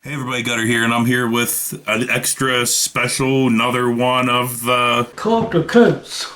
Hey everybody, Gutter here, and I'm here with an extra special, another one of the Cult of Coats.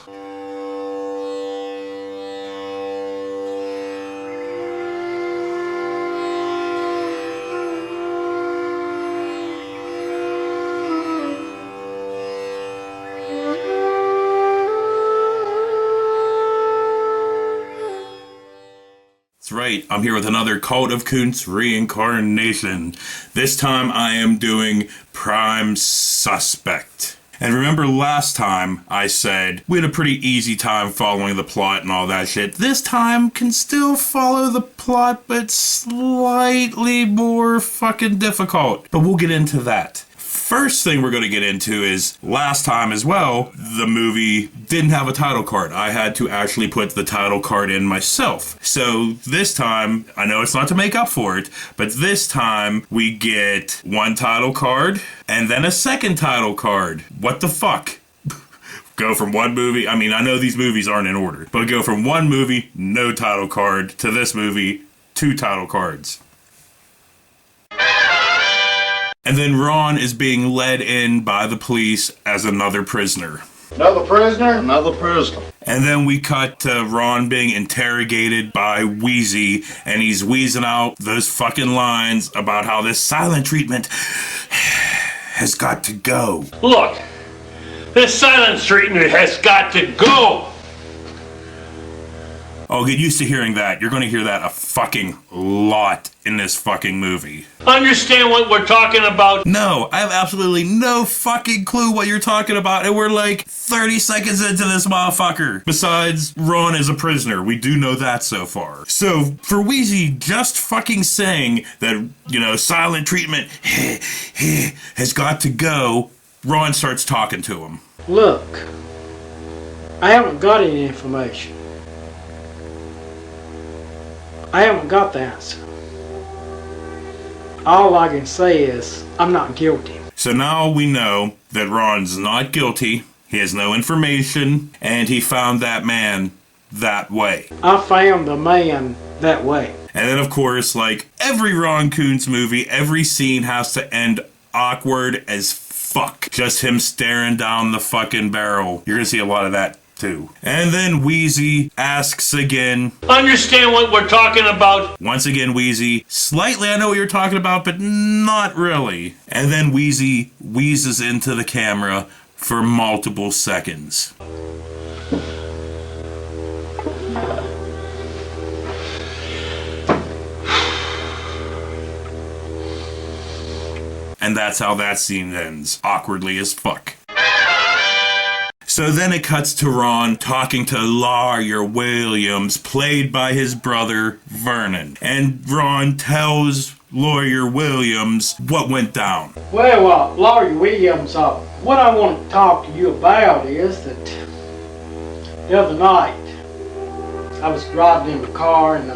That's right, I'm here with another Cult of Kuntz reincarnation. This time I am doing Prime Suspect. And remember last time I said we had a pretty easy time following the plot and all that shit. This time can still follow the plot, but slightly more fucking difficult. But we'll get into that. First thing we're going to get into is, last time as well, the movie didn't have a title card. I had to actually put the title card in myself. So this time, I know it's not to make up for it, but this time we get one title card and then a second title card. What the fuck? Go from one movie, I mean, I know these movies aren't in order, but go from one movie, no title card, to this movie, two title cards. And then Ron is being led in by the police as another prisoner. Another prisoner? Another prisoner. And then we cut to Ron being interrogated by Wheezy, and he's wheezing out those fucking lines about how this silent treatment has got to go. Look, this silence treatment has got to go! Oh, get used to hearing that. You're going to hear that a fucking lot in this fucking movie. Understand what we're talking about? No, I have absolutely no fucking clue what you're talking about, and we're like 30 seconds into this motherfucker. Besides, Ron is a prisoner. We do know that so far. So, for Wheezy just fucking saying that, silent treatment has got to go, Ron starts talking to him. Look, I haven't got any information. I haven't got the answer. All I can say is, I'm not guilty. So now we know that Ron's not guilty, he has no information, and he found that man that way. I found the man that way. And then, of course, like every Ron Kuntz movie, every scene has to end awkward as fuck. Just him staring down the fucking barrel. You're gonna see a lot of that too. And then Wheezy asks again. Understand what we're talking about? Once again, Wheezy, slightly I know what you're talking about, but not really. And then Wheezy wheezes into the camera for multiple seconds. And that's how that scene ends, awkwardly as fuck. So then it cuts to Ron talking to Lawyer Williams, played by his brother Vernon. And Ron tells Lawyer Williams what went down. Well, Lawyer Williams, what I want to talk to you about is that the other night I was driving in the car and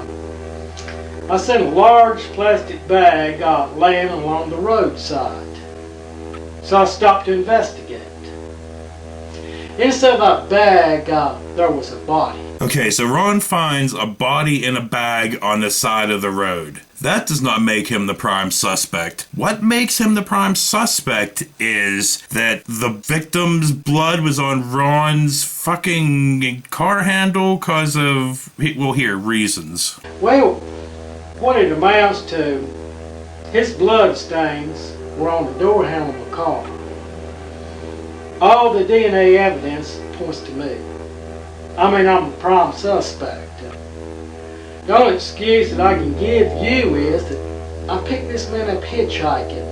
I seen a large plastic bag laying along the roadside. So I stopped to investigate. Inside that bag, there was a body. Okay, so Ron finds a body in a bag on the side of the road. That does not make him the prime suspect. What makes him the prime suspect is that the victim's blood was on Ron's fucking car handle because of, reasons. Well, what it amounts to, his blood stains were on the door handle of the car. All the DNA evidence points to me. I'm the prime suspect. The only excuse that I can give you is that I picked this man up hitchhiking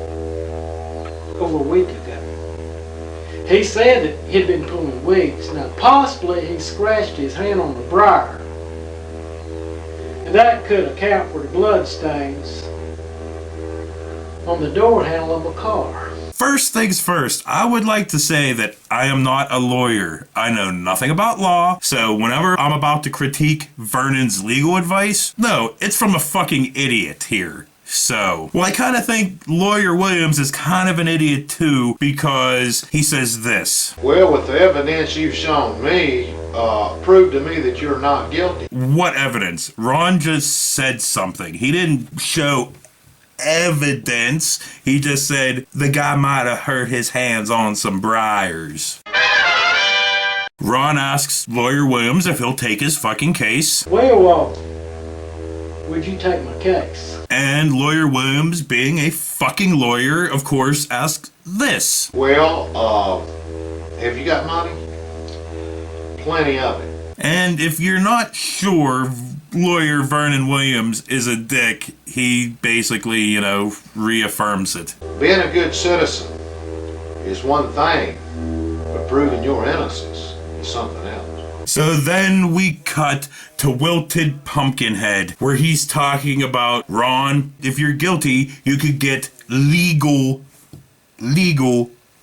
over a week ago. He said that he'd been pulling weeds. Now, possibly he scratched his hand on the briar. And that could account for the blood stains on the door handle of a car. First things first, I would like to say that I am not a lawyer. I know nothing about law, so whenever I'm about to critique Vernon's legal advice, no, it's from a fucking idiot here. So, I kind of think Lawyer Williams is kind of an idiot too, because he says this. Well, with the evidence you've shown me, prove to me that you're not guilty. What evidence? Ron just said something. He didn't show evidence. He just said the guy might have hurt his hands on some briars. Ron asks Lawyer Williams if he'll take his fucking case. Well, would you take my case? And Lawyer Williams, being a fucking lawyer, of course, asks this. Well, have you got money? Plenty of it. And if you're not sure Lawyer Vernon Williams is a dick, he basically, reaffirms it. Being a good citizen is one thing, but proving your innocence is something else. So then we cut to Wilted Pumpkinhead, where he's talking about, Ron, if you're guilty, you could get legal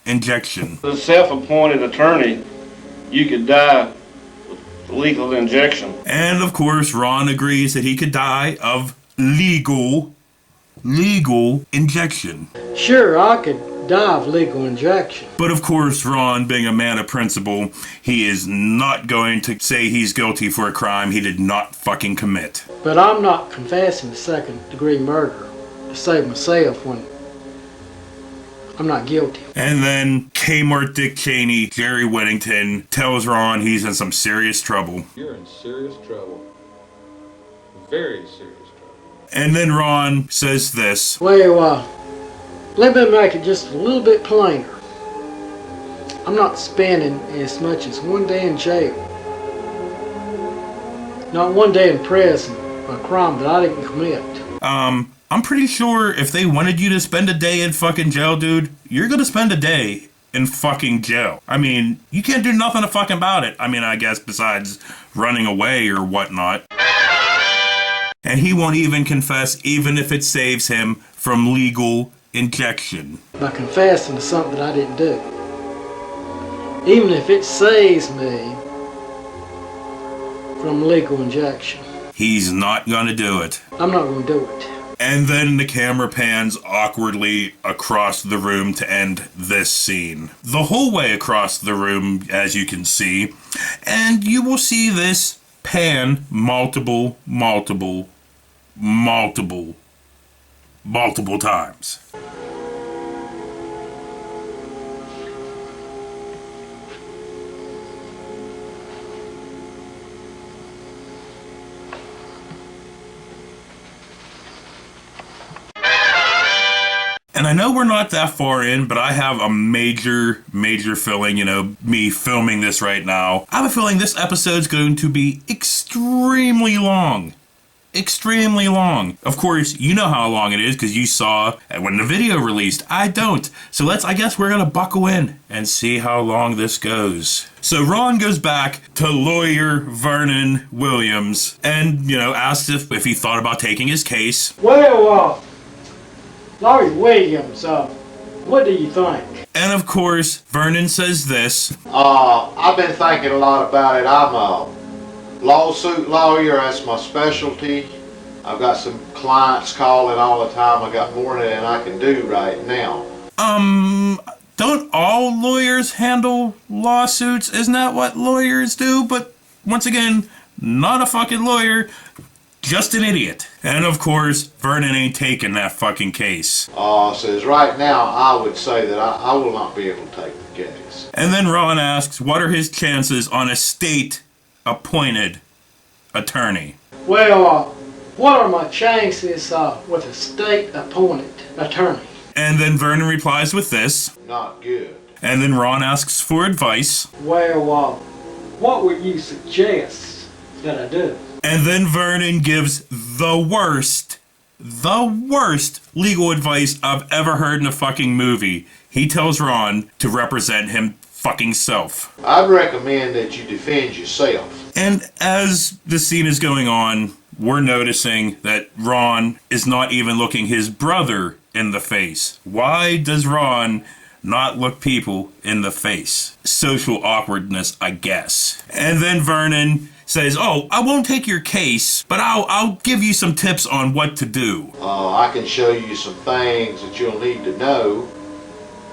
injection. The self-appointed attorney, you could die with legal injection. And of course, Ron agrees that he could die of legal injection. Sure, I could die of legal injection. But of course, Ron, being a man of principle, he is not going to say he's guilty for a crime he did not fucking commit. But I'm not confessing to second-degree murder to save myself when I'm not guilty. And then Kmart Dick Cheney, Jerry Whittington, tells Ron he's in some serious trouble. You're in serious trouble. Very serious trouble. And then Ron says this. Well, let me make it just a little bit plainer. I'm not spending as much as one day in jail. Not one day in prison for a crime that I didn't commit. I'm pretty sure if they wanted you to spend a day in fucking jail, dude, you're gonna spend a day in fucking jail. I mean, you can't do nothing fucking about it. I mean, I guess besides running away or whatnot. And he won't even confess, even if it saves him from legal injection. By confessing to something that I didn't do. Even if it saves me from legal injection. He's not gonna do it. I'm not gonna do it. And then the camera pans awkwardly across the room to end this scene. The whole way across the room, as you can see. And you will see this pan multiple times. And I know we're not that far in, but I have a major feeling, me filming this right now. I have a feeling this episode's going to be extremely long. Extremely long. Of course, you know how long it is because you saw when the video released. I don't. So I guess we're going to buckle in and see how long this goes. So Ron goes back to Lawyer Vernon Williams and, asks if he thought about taking his case. Well, Lawyer Williams, what do you think? And of course, Vernon says this. I've been thinking a lot about it. I'm a lawsuit lawyer. That's my specialty. I've got some clients calling all the time. I got more than I can do right now. Don't all lawyers handle lawsuits? Isn't that what lawyers do? But once again, not a fucking lawyer. Just an idiot. And of course, Vernon ain't taking that fucking case. Says right now, I would say that I will not be able to take the case. And then Ron asks, what are his chances on a state-appointed attorney? Well, what are my chances with a state-appointed attorney? And then Vernon replies with this. Not good. And then Ron asks for advice. Well, what would you suggest that I do? And then Vernon gives the worst legal advice I've ever heard in a fucking movie. He tells Ron to represent him fucking self. I'd recommend that you defend yourself. And as the scene is going on, we're noticing that Ron is not even looking his brother in the face. Why does Ron not look people in the face? Social awkwardness, I guess. And then Vernon says, I won't take your case, but I'll give you some tips on what to do. I can show you some things that you'll need to know,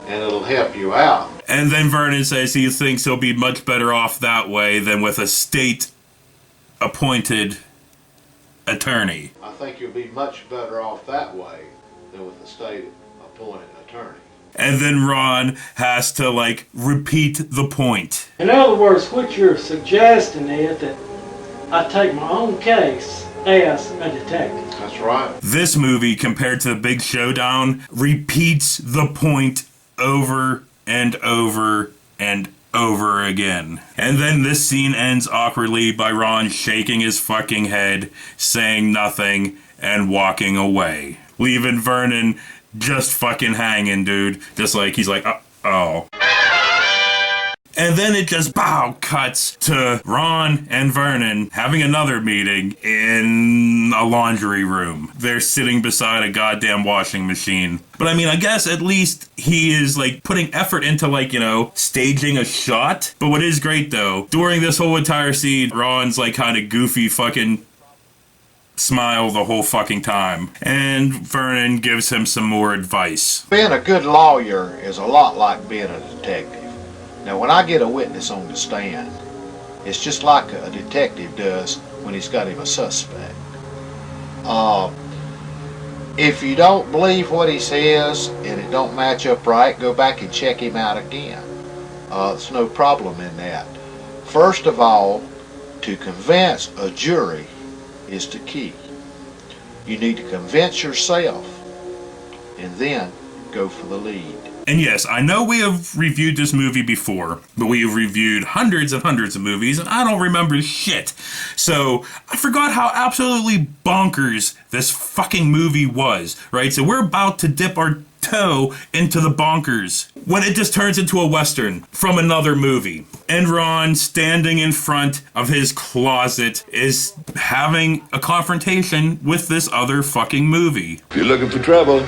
and it'll help you out. And then Vernon says he thinks he'll be much better off that way than with a state-appointed attorney. I think you'll be much better off that way than with a state appointed attorney. And then Ron has to, like, repeat the point. In other words, what you're suggesting is that I take my own case as a detective. That's right. This movie, compared to The Big Showdown, repeats the point over and over and over again. And then this scene ends awkwardly by Ron shaking his fucking head, saying nothing, and walking away. Leaving Vernon just fucking hanging, dude. Just like, he's like, oh. And then it just, cuts to Ron and Vernon having another meeting in a laundry room. They're sitting beside a goddamn washing machine. But I mean, I guess at least he is, like, putting effort into, like, you know, staging a shot. But what is great, though, during this whole entire scene, Ron's, like, kind of goofy fucking smile the whole fucking time. And Vernon gives him some more advice. Being a good lawyer is a lot like being a detective. Now, when I get a witness on the stand, it's just like a detective does when he's got him a suspect. If you don't believe what he says and it don't match up right, go back and check him out again. There's no problem in that. First of all, to convince a jury is the key. You need to convince yourself and then go for the lead. And yes, I know we have reviewed this movie before, but we have reviewed hundreds and hundreds of movies, and I don't remember shit. So, I forgot how absolutely bonkers this fucking movie was, right? So we're about to dip our toe into the bonkers when it just turns into a Western from another movie. And Ron, standing in front of his closet, is having a confrontation with this other fucking movie. If you're looking for trouble,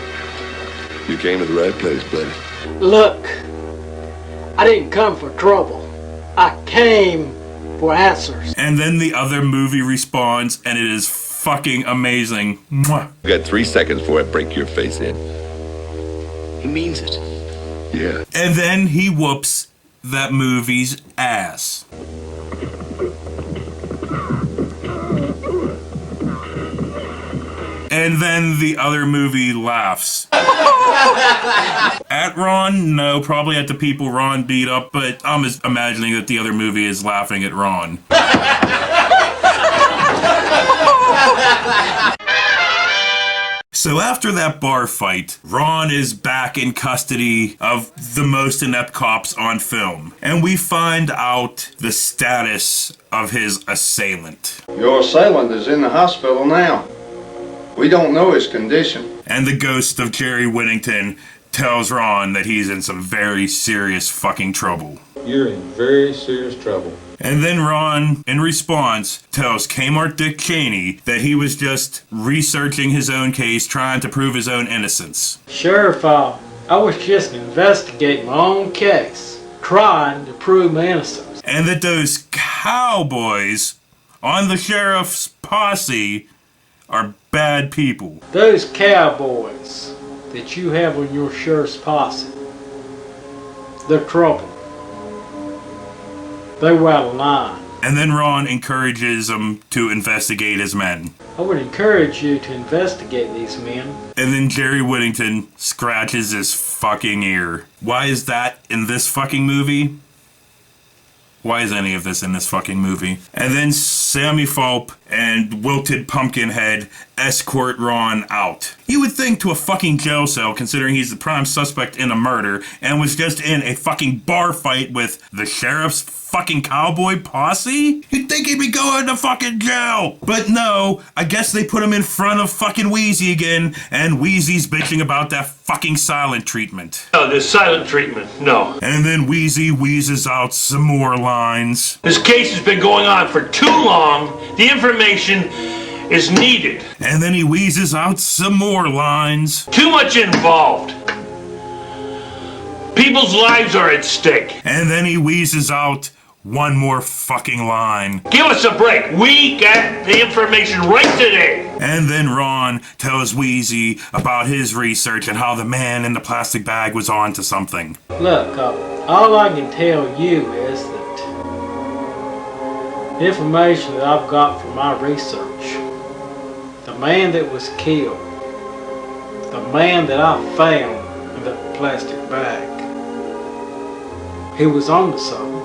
you came to the right place, buddy. Look, I didn't come for trouble. I came for answers. And then the other movie responds, and it is fucking amazing. Mwah. You got 3 seconds before I break your face in. He means it. Yeah. And then he whoops that movie's ass. And then the other movie laughs. At Ron? No, probably at the people Ron beat up, but I'm just imagining that the other movie is laughing at Ron. So after that bar fight, Ron is back in custody of the most inept cops on film. And we find out the status of his assailant. Your assailant is in the hospital now. We don't know his condition. And the ghost of Jerry Whittington tells Ron that he's in some very serious fucking trouble. You're in very serious trouble. And then Ron, in response, tells Kmart Dick Cheney that he was just researching his own case, trying to prove his own innocence. Sheriff, I was just investigating my own case, trying to prove my innocence. And that those cowboys on the sheriff's posse are bad people. Those cowboys that you have on your sheriff's posse, they're trouble. They were out of line. And then Ron encourages him to investigate his men. I would encourage you to investigate these men. And then Jerry Whittington scratches his fucking ear. Why is that in this fucking movie? Why is any of this in this fucking movie? And then Sammy Fulp and Wilted Pumpkinhead escort Ron out. You would think to a fucking jail cell, considering he's the prime suspect in a murder, and was just in a fucking bar fight with the sheriff's fucking cowboy posse? You'd think he'd be going to fucking jail! But no, I guess they put him in front of fucking Wheezy again, and Wheezy's bitching about that fucking silent treatment. No, this silent treatment, no. And then Wheezy wheezes out some more lines. This case has been going on for too long. The information is needed. And then he wheezes out some more lines. Too much involved. People's lives are at stake. And then he wheezes out one more fucking line. Give us a break. We got the information right today. And then Ron tells Wheezy about his research and how the man in the plastic bag was on to something. Look, all I can tell you is that the information that I've got from my research, the man that was killed The man that I found in that plastic bag, he was on to something.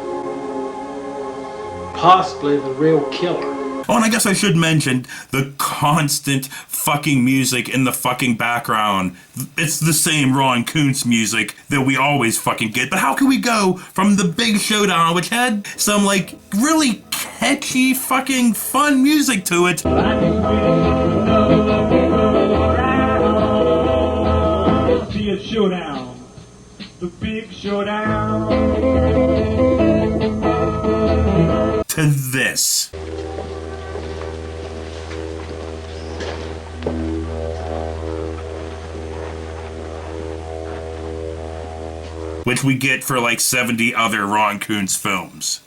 Possibly the real killer. Oh, and I guess I should mention the constant fucking music in the fucking background. It's the same Ron Kuntz music that we always fucking get. But how can we go from the big showdown, which had some, like, really catchy fucking fun music to it, see a showdown, the big showdown, to this? Which we get for like 70 other Ron Kuntz films.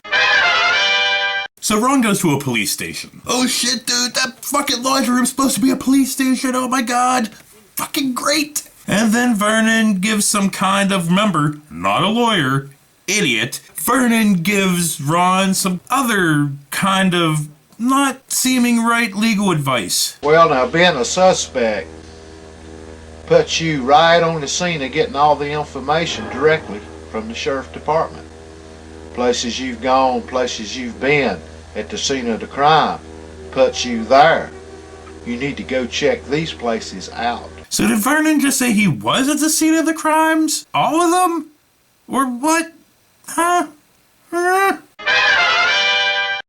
So Ron goes to a police station. Oh shit, dude, that fucking laundry room's supposed to be a police station, oh my god. Fucking great. And then Vernon gives some kind of, remember, not a lawyer, idiot. Vernon gives Ron some other kind of not seeming right legal advice. Well, now, being a suspect puts you right on the scene of getting all the information directly from the sheriff department. Places you've gone, places you've been at the scene of the crime puts you there. You need to go check these places out. So did Vernon just say he was at the scene of the crimes? All of them? Or what? Huh?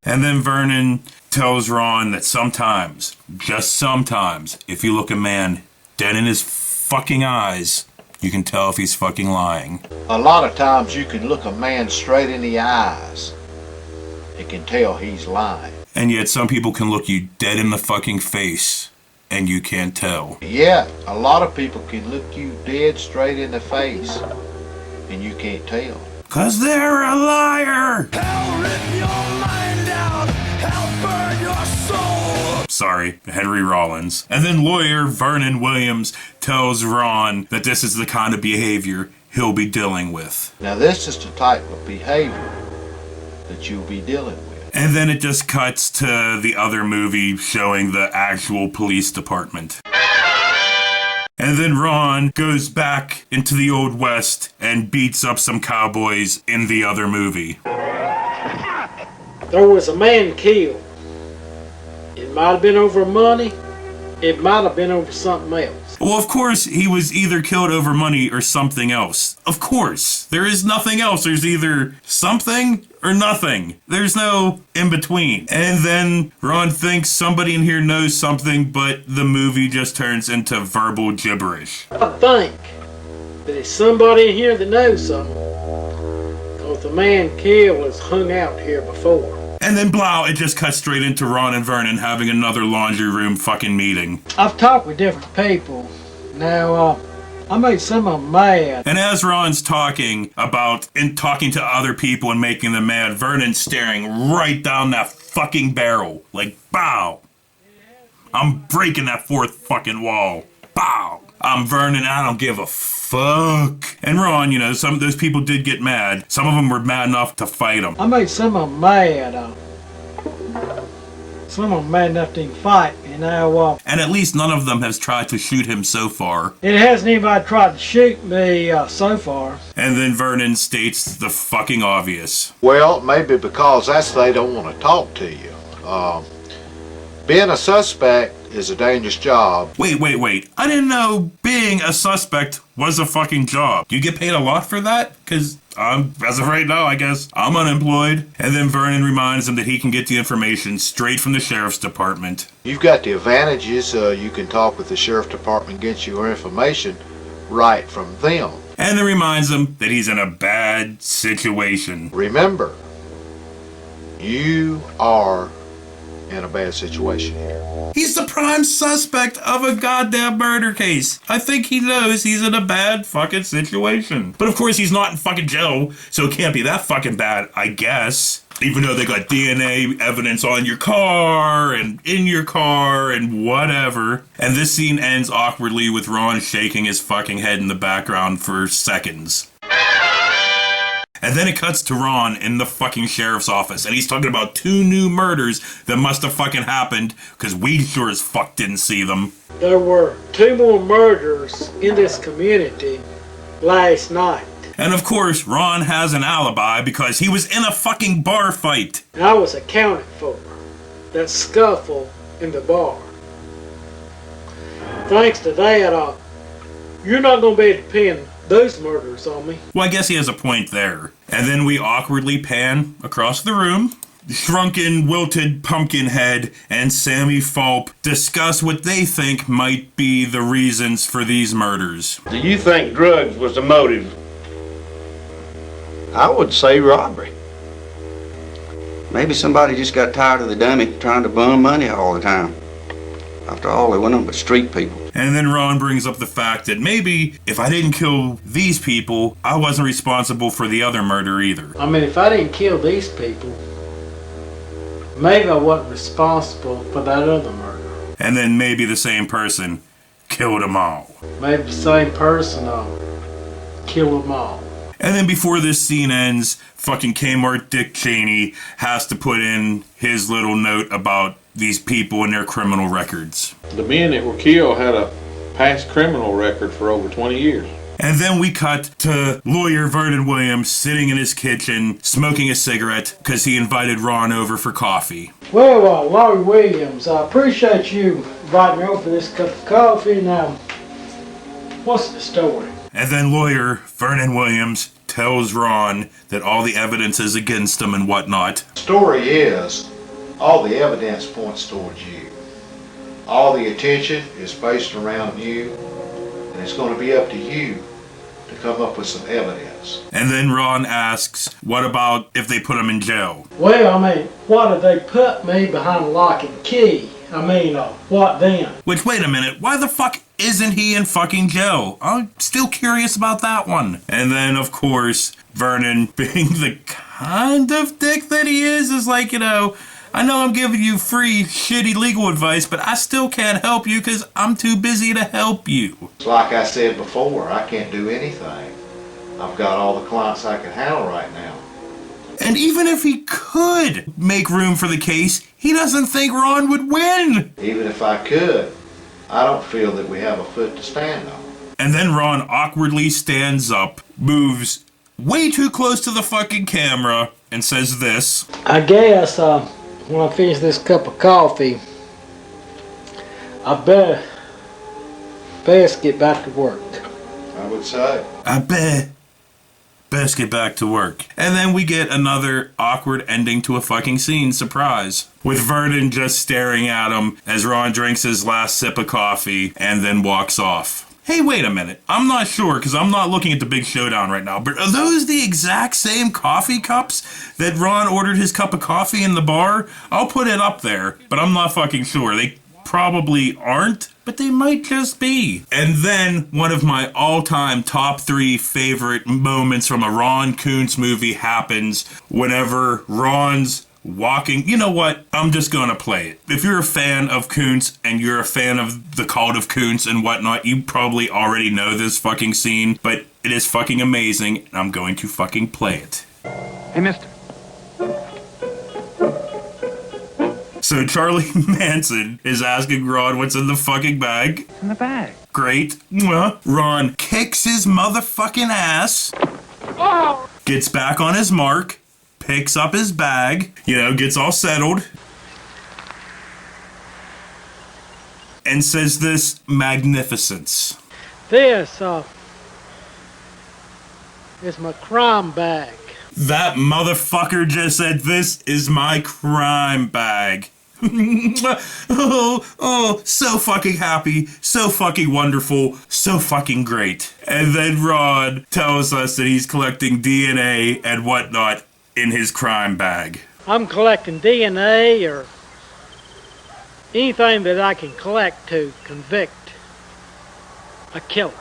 And then Vernon tells Ron that sometimes, just sometimes, if you look a man dead in his fucking eyes, you can tell if he's fucking lying. A lot of times you can look a man straight in the eyes and can tell he's lying. And yet some people can look you dead in the fucking face and you can't tell. Yet, a lot of people can look you dead straight in the face and you can't tell. 'Cause they're a liar! hell rip your mind out, hell burn your soul. Sorry, Henry Rollins. And then lawyer Vernon Williams tells Ron that this is the kind of behavior he'll be dealing with. Now this is the type of behavior that you'll be dealing with. And then it just cuts to the other movie showing the actual police department. And then Ron goes back into the Old West and beats up some cowboys in the other movie. There was a man killed. It might have been over money. It might have been over something else. Well, of course, he was either killed over money or something else. Of course. There is nothing else. There's either something or nothing. There's no in between. And then Ron thinks somebody in here knows something, but the movie just turns into verbal gibberish. I think that there's somebody in here that knows something. Because the man killed was hung out here before. And then blow, it just cuts straight into Ron and Vernon having another laundry room fucking meeting. I've talked with different people. Now, I made some of them mad. And as Ron's talking about and talking to other people and making them mad, Vernon's staring right down that fucking barrel. Like, bow. I'm breaking that fourth fucking wall. Bow. I'm Vernon, I don't give a fuck. And Ron, you know, some of those people did get mad. Some of them were mad enough to fight him. I made some of them mad. Some of them mad enough to even fight. And now, and at least none of them has tried to shoot him so far. it hasn't anybody tried to shoot me so far. And then Vernon states the fucking obvious. Well, maybe because they don't want to talk to you. Being a suspect is a dangerous job. Wait. I didn't know being a suspect was a fucking job. Do you get paid a lot for that? Because as of right now, I guess I'm unemployed. And then Vernon reminds him that he can get the information straight from the sheriff's department. You've got the advantages. You can talk with the sheriff department, get your information right from them. And then reminds him that he's in a bad situation. Remember, you are in a bad situation here. He's the prime suspect of a goddamn murder case. I think he knows he's in a bad fucking situation. But of course he's not in fucking jail, so it can't be that fucking bad, I guess. Even though they got DNA evidence on your car and in your car and whatever. And this scene ends awkwardly with Ron shaking his fucking head in the background for seconds. And then it cuts to Ron in the fucking sheriff's office, and he's talking about 2 new murders that must have fucking happened, because we sure as fuck didn't see them. There were 2 more murders in this community last night. And of course, Ron has an alibi because he was in a fucking bar fight. And I was accounted for. That scuffle in the bar. Thanks to that, you're not going to be able to pin those murders on me. Well, I guess he has a point there. And then we awkwardly pan across the room. Shrunken, wilted Pumpkinhead and Sammy Fulp discuss what they think might be the reasons for these murders. Do you think drugs was the motive? I would say robbery. Maybe somebody just got tired of the dummy trying to bum money all the time. After all, they were nothing but street people. And then Ron brings up the fact that maybe if I didn't kill these people, I wasn't responsible for the other murder either. I mean, if I didn't kill these people, maybe I wasn't responsible for that other murder. And then maybe the same person killed them all. Maybe the same person killed them all. And then before this scene ends, fucking Kmart Dick Cheney has to put in his little note about these people and their criminal records. The men that were killed had a past criminal record for over 20 years. And then we cut to lawyer Vernon Williams sitting in his kitchen smoking a cigarette because he invited Ron over for coffee. Well, Laurie Williams, I appreciate you inviting me over for this cup of coffee. Now, what's the story? And then lawyer Vernon Williams tells Ron that all the evidence is against him and whatnot. Story is, all the evidence points towards you. All the attention is based around you, and it's going to be up to you to come up with some evidence. And then Ron asks, what about if they put him in jail? Well, I mean, what if they put me behind lock and key? I mean, what then? Which, wait a minute, why the fuck isn't he in fucking jail? I'm still curious about that one. And then, of course, Vernon, being the kind of dick that he is like, I know I'm giving you free, shitty legal advice, but I still can't help you because I'm too busy to help you. Like I said before, I can't do anything. I've got all the clients I can handle right now. And even if he could make room for the case, he doesn't think Ron would win. Even if I could, I don't feel that we have a foot to stand on. And then Ron awkwardly stands up, moves way too close to the fucking camera, and says this. I guess, when I finish this cup of coffee, I best get back to work. I would say. I best get back to work. And then we get another awkward ending to a fucking scene, surprise. With Vernon just staring at him as Ron drinks his last sip of coffee and then walks off. Hey, wait a minute. I'm not sure because I'm not looking at the big showdown right now, but are those the exact same coffee cups that Ron ordered his cup of coffee in the bar? I'll put it up there, but I'm not fucking sure. They probably aren't, but they might just be. And then one of my all-time top 3 favorite moments from a Ron Kuntz movie happens whenever Ron's walking. You know what? I'm just gonna play it. If you're a fan of Kuntz and you're a fan of the Cult of Kuntz and whatnot, you probably already know this fucking scene, but it is fucking amazing, and I'm going to fucking play it. Hey, mister. So Charlie Manson is asking Ron what's in the fucking bag. In the bag. Great. Mwah. Ron kicks his motherfucking ass. Oh. Gets back on his mark. Picks up his bag. Gets all settled. And says this magnificence. This, is my crime bag. That motherfucker just said, this is my crime bag. oh, so fucking happy, so fucking wonderful, so fucking great. And then Ron tells us that he's collecting DNA and whatnot in his crime bag. I'm collecting DNA or anything that I can collect to convict a killer.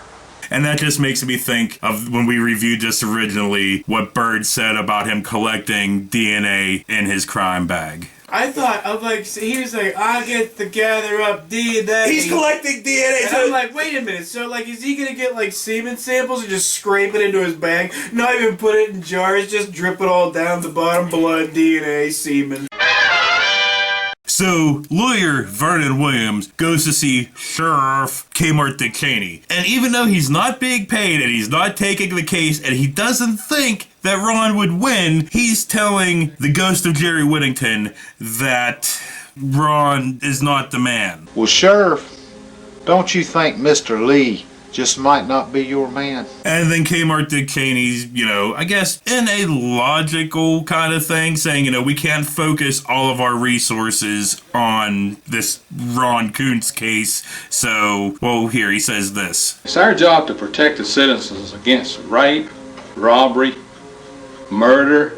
And that just makes me think of when we reviewed this originally, what Bird said about him collecting DNA in his crime bag. I thought, I'm like, he was like, I get to gather up DNA. He's collecting DNA. And I'm like, wait a minute. So, like, is he gonna get like semen samples and just scrape it into his bag? Not even put it in jars, just drip it all down the bottom, blood, DNA, semen. So, lawyer Vernon Williams goes to see Sheriff Kmart Dick Cheney. And even though he's not being paid and he's not taking the case and he doesn't think that Ron would win, he's telling the ghost of Jerry Whittington that Ron is not the man. Well, Sheriff, don't you think Mr. Lee just might not be your man? And then Kmart Dick Cheney's, I guess in a logical kind of thing, saying, we can't focus all of our resources on this Ron Kuntz case. So, here he says this. It's our job to protect the citizens against rape, robbery, murder.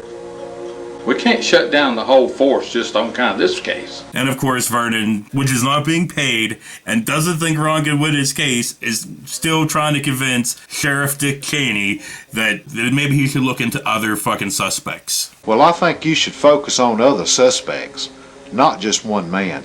We can't shut down the whole force just on kind of this case. And of course, Vernon, which is not being paid and doesn't think Ron can win his case, is still trying to convince Sheriff Dick Cheney that maybe he should look into other fucking suspects. Well, I think you should focus on other suspects, not just one man.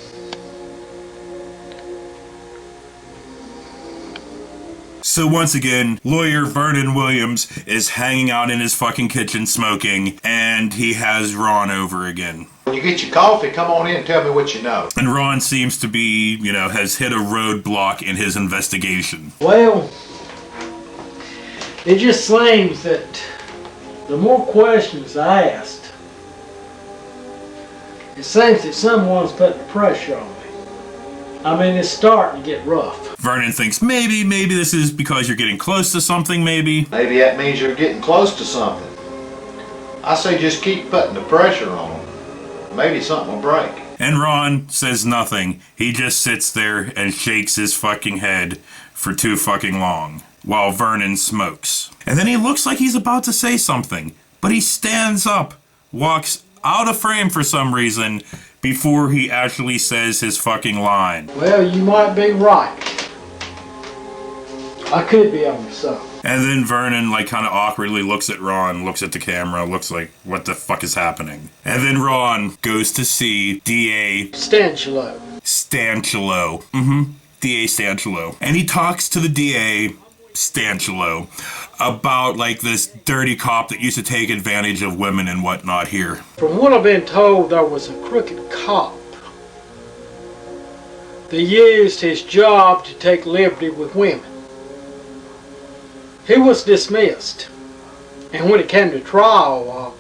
So once again, lawyer Vernon Williams is hanging out in his fucking kitchen smoking, and he has Ron over again. When you get your coffee, come on in and tell me what you know. And Ron seems to be, has hit a roadblock in his investigation. Well, it just seems that the more questions I asked, it seems that someone's putting pressure on me. I mean, it's starting to get rough. Vernon thinks maybe this is because you're getting close to something, maybe. Maybe that means you're getting close to something. I say just keep putting the pressure on them. Maybe something will break. And Ron says nothing. He just sits there and shakes his fucking head for too fucking long while Vernon smokes. And then he looks like he's about to say something, but he stands up, walks out of frame for some reason before he actually says his fucking line. Well, you might be right. I could be on the side. And then Vernon, kind of awkwardly looks at Ron, looks at the camera, looks like, what the fuck is happening? And then Ron goes to see D.A. Stanchelo. D.A. Stanchelo. And he talks to the D.A. Stanchelo about, this dirty cop that used to take advantage of women and whatnot here. From what I've been told, there was a crooked cop that used his job to take liberty with women. He was dismissed, and when it came to trial,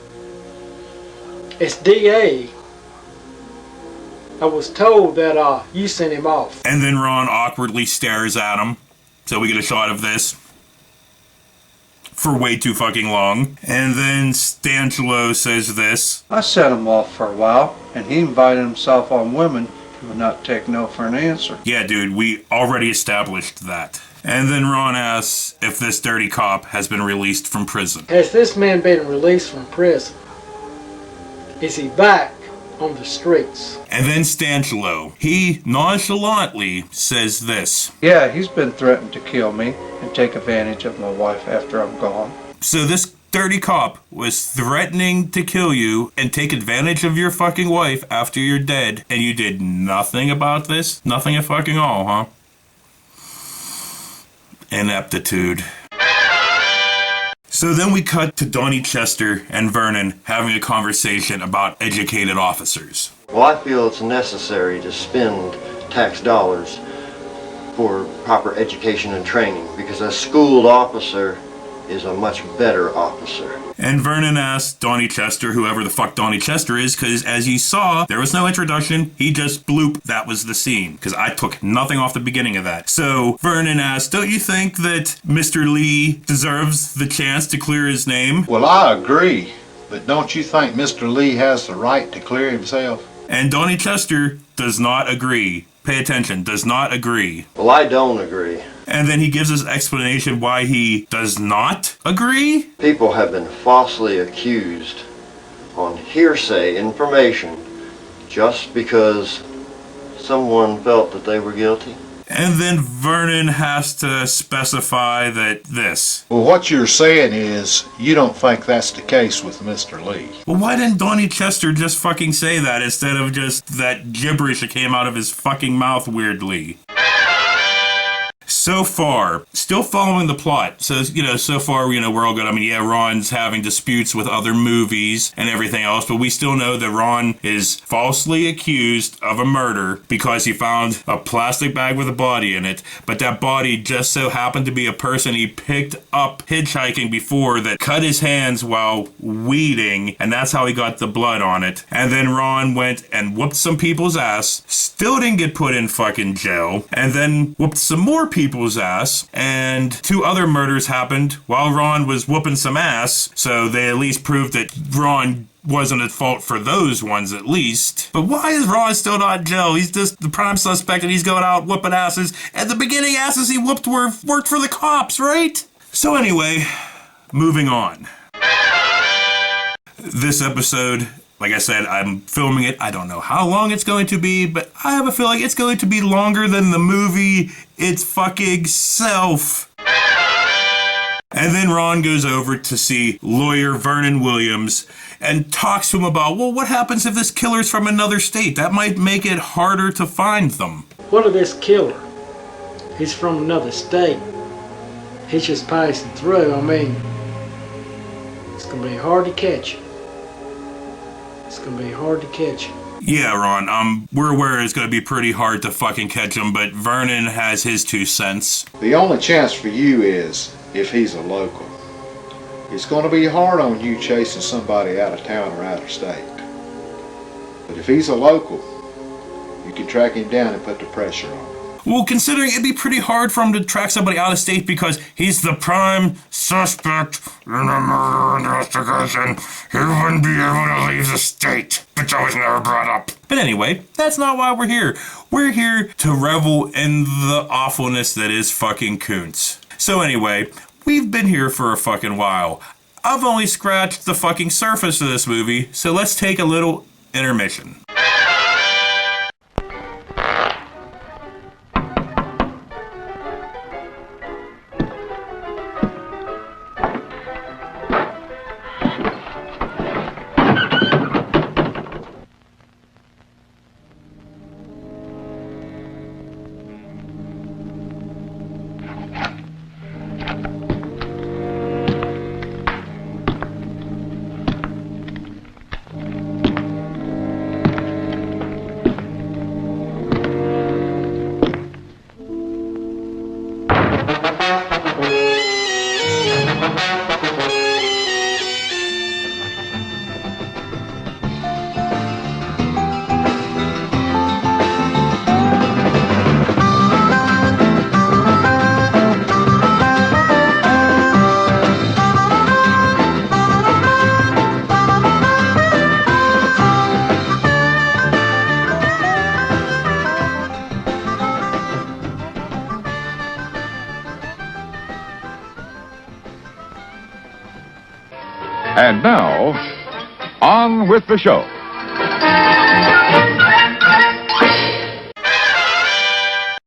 it's DA. I was told that you sent him off. And then Ron awkwardly stares at him, so we get a shot of this for way too fucking long. And then Stanchelo says this. I set him off for a while, and he invited himself on women who would not take no for an answer. Yeah, dude, we already established that. And then Ron asks if this dirty cop has been released from prison. Has this man been released from prison? Is he back on the streets? And then Stanchelo, he nonchalantly says this. Yeah, he's been threatening to kill me and take advantage of my wife after I'm gone. So this dirty cop was threatening to kill you and take advantage of your fucking wife after you're dead, and you did nothing about this? Nothing at fucking all, huh? Ineptitude. So then we cut to Donnie Chester and Vernon having a conversation about educated officers. Well, I feel it's necessary to spend tax dollars for proper education and training because a schooled officer is a much better officer. And Vernon asked Donnie Chester, whoever the fuck Donnie Chester is, because as you saw, there was no introduction. He just bloop. That was the scene, because I took nothing off the beginning of that. So Vernon asked, don't you think that Mr. Lee deserves the chance to clear his name? Well, I agree, but don't you think Mr. Lee has the right to clear himself? And Donnie Chester does not agree. Pay attention, does not agree. Well, I don't agree. And then he gives us explanation why he does not agree. People have been falsely accused on hearsay information just because someone felt that they were guilty. And then Vernon has to specify that this. Well, what you're saying is you don't think that's the case with Mr. Lee. Well, why didn't Donnie Chester just fucking say that instead of just that gibberish that came out of his fucking mouth weirdly? So far, still following the plot. So, so far, we're all good. I mean, yeah, Ron's having disputes with other movies and everything else, but we still know that Ron is falsely accused of a murder because he found a plastic bag with a body in it, but that body just so happened to be a person he picked up hitchhiking before that cut his hands while weeding, and that's how he got the blood on it. And then Ron went and whooped some people's ass, still didn't get put in fucking jail, and then whooped some more people's ass, and 2 other murders happened while Ron was whooping some ass, so they at least proved that Ron wasn't at fault for those ones at least. But why is Ron still not in jail? He's just the prime suspect and he's going out whooping asses. At the beginning, asses he whooped worked for the cops, right? So anyway, moving on. This episode, like I said, I'm filming it. I don't know how long it's going to be, but I have a feeling it's going to be longer than the movie its fucking self. And then Ron goes over to see lawyer Vernon Williams and talks to him about, well, what happens if this killer's from another state? That might make it harder to find them. What of this killer? He's from another state. He's just passing through. I mean, it's going to be hard to catch him. It's going to be hard to catch him. Yeah, Ron, we're aware it's going to be pretty hard to fucking catch him, but Vernon has his 2 cents. The only chance for you is if he's a local. It's going to be hard on you chasing somebody out of town or out of state. But if he's a local, you can track him down and put the pressure on him. Well, considering it'd be pretty hard for him to track somebody out of state because he's the prime suspect in a murder investigation, he wouldn't be able to leave the state, which I was never brought up. But anyway, that's not why we're here. We're here to revel in the awfulness that is fucking Koontz. So anyway, we've been here for a fucking while. I've only scratched the fucking surface of this movie, so let's take a little intermission. And now, on with the show.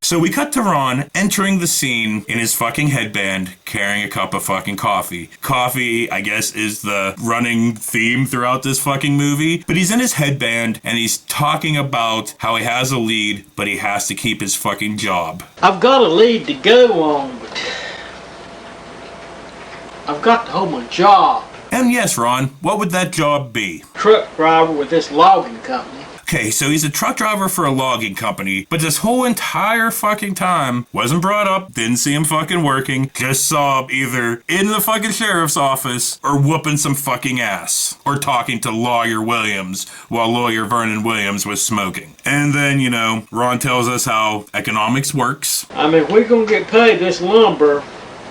So we cut to Ron entering the scene in his fucking headband, carrying a cup of fucking coffee. Coffee, I guess, is the running theme throughout this fucking movie. But he's in his headband, and he's talking about how he has a lead, but he has to keep his fucking job. I've got a lead to go on, but I've got to hold my job. And yes, Ron, what would that job be? Truck driver with this logging company. Okay, so he's a truck driver for a logging company, but this whole entire fucking time wasn't brought up, didn't see him fucking working, just saw him either in the fucking sheriff's office or whooping some fucking ass, or talking to Lawyer Williams while Lawyer Vernon Williams was smoking. And then, you know, Ron tells us how economics works. I mean, if we're gonna get paid, this lumber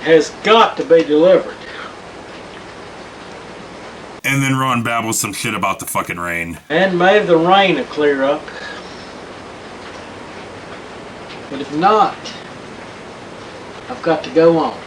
has got to be delivered. And then Ron babbles some shit about the fucking rain. And maybe the rain will clear up. But if not, I've got to go on.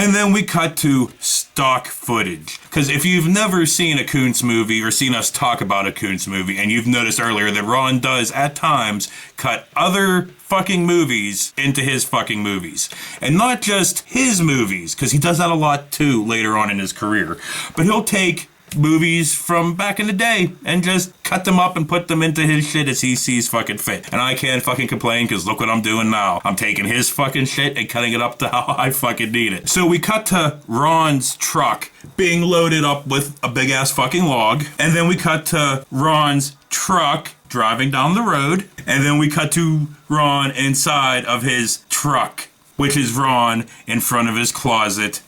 And then we cut to stock footage. Because if you've never seen a Koontz movie or seen us talk about a Koontz movie, and you've noticed earlier that Ron does at times cut other fucking movies into his fucking movies. And not just his movies, because he does that a lot too later on in his career. But he'll take movies from back in the day and just cut them up and put them into his shit as he sees fucking fit. And I can't fucking complain, because look what I'm doing now. I'm taking his fucking shit and cutting it up to how I fucking need it. So we cut to Ron's truck being loaded up with a big ass fucking log, and then we cut to Ron's truck driving down the road, and then we cut to Ron inside of his truck, which is Ron in front of his closet.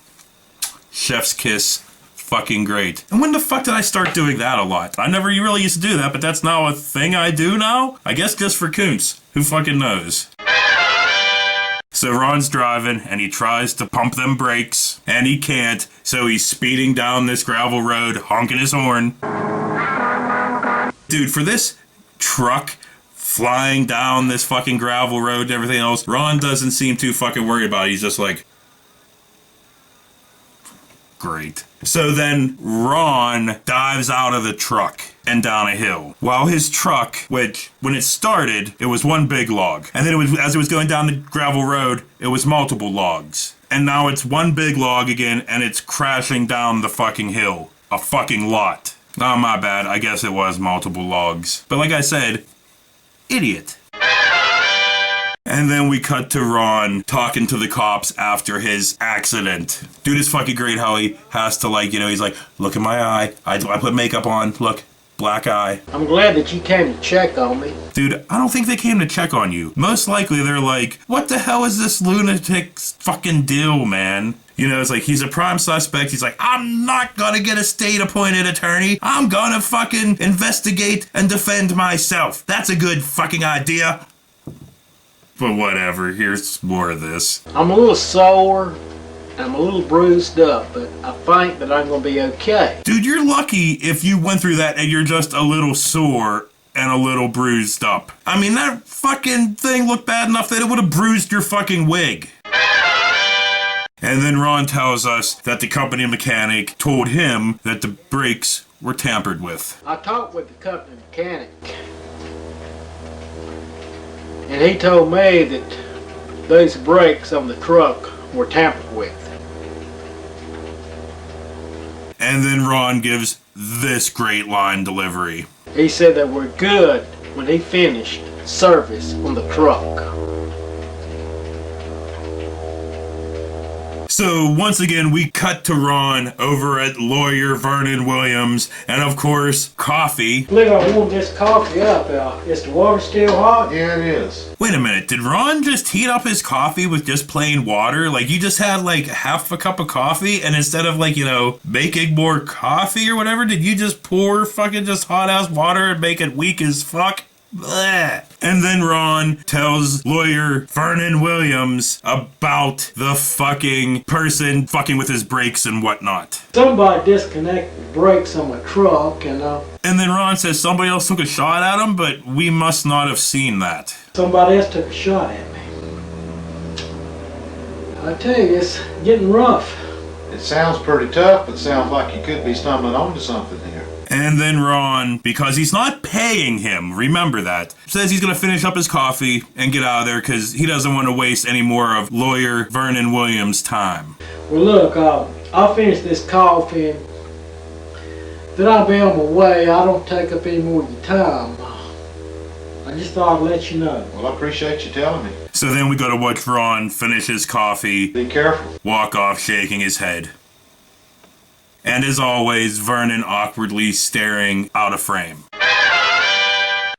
Chef's kiss. Fucking great. And when the fuck did I start doing that a lot? I never really used to do that, but that's now a thing I do now? I guess just for Koontz. Who fucking knows? So Ron's driving, and he tries to pump them brakes, and he can't, so he's speeding down this gravel road, honking his horn. Dude, for this truck flying down this fucking gravel road and everything else, Ron doesn't seem too fucking worried about it. He's just like, great. So then Ron dives out of the truck and down a hill. While his truck, which when it started, it was one big log. And then it was, as it was going down the gravel road, it was multiple logs. And now it's one big log again, and it's crashing down the fucking hill. A fucking lot. Oh, my bad. I guess it was multiple logs. But like I said, idiot. And then we cut to Ron talking to the cops after his accident. Dude, it's fucking great how he has to, like, you know, he's like, look in my eye. I put makeup on. Look, black eye. I'm glad that you came to check on me. Dude, I don't think they came to check on you. Most likely they're like, what the hell is this lunatic's fucking deal, man? You know, it's like, he's a prime suspect. He's like, I'm not gonna get a state-appointed attorney. I'm gonna fucking investigate and defend myself. That's a good fucking idea. But whatever, here's more of this. I'm a little sore, I'm a little bruised up, but I think that I'm gonna be okay. Dude, you're lucky if you went through that and you're just a little sore and a little bruised up. I mean, that fucking thing looked bad enough that it would have bruised your fucking wig. And then Ron tells us that the company mechanic told him that the brakes were tampered with. I talked with the company mechanic, and he told me that those brakes on the truck were tampered with. And then Ron gives this great line delivery. He said that we're good when he finished service on the truck. So once again, we cut to Ron over at lawyer Vernon Williams, and of course, coffee. Believe I warmed this coffee up. Is the water still hot? Yeah, it is. Wait a minute, did Ron just heat up his coffee with just plain water? Like, you just had like half a cup of coffee, and instead of, like, you know, making more coffee or whatever, did you just pour fucking just hot ass water and make it weak as fuck? Blech. And then Ron tells lawyer Vernon Williams about the fucking person fucking with his brakes and whatnot. Somebody disconnected the brakes on my truck, and then Ron says somebody else took a shot at him, but we must not have seen that. somebody else took a shot at me. I tell you, it's getting rough. It sounds pretty tough, but sounds like you could be stumbling onto something here. And then Ron, because he's not paying him, remember that, says he's going to finish up his coffee and get out of there because he doesn't want to waste any more of lawyer Vernon Williams' time. Well, look, I'll finish this coffee and then I'll be on my way. I don't take up any more of your time. I just thought I'd let you know. Well, I appreciate you telling me. So then we go to watch Ron finish his coffee. Be careful. Walk off shaking his head. And as always, Vernon awkwardly staring out of frame.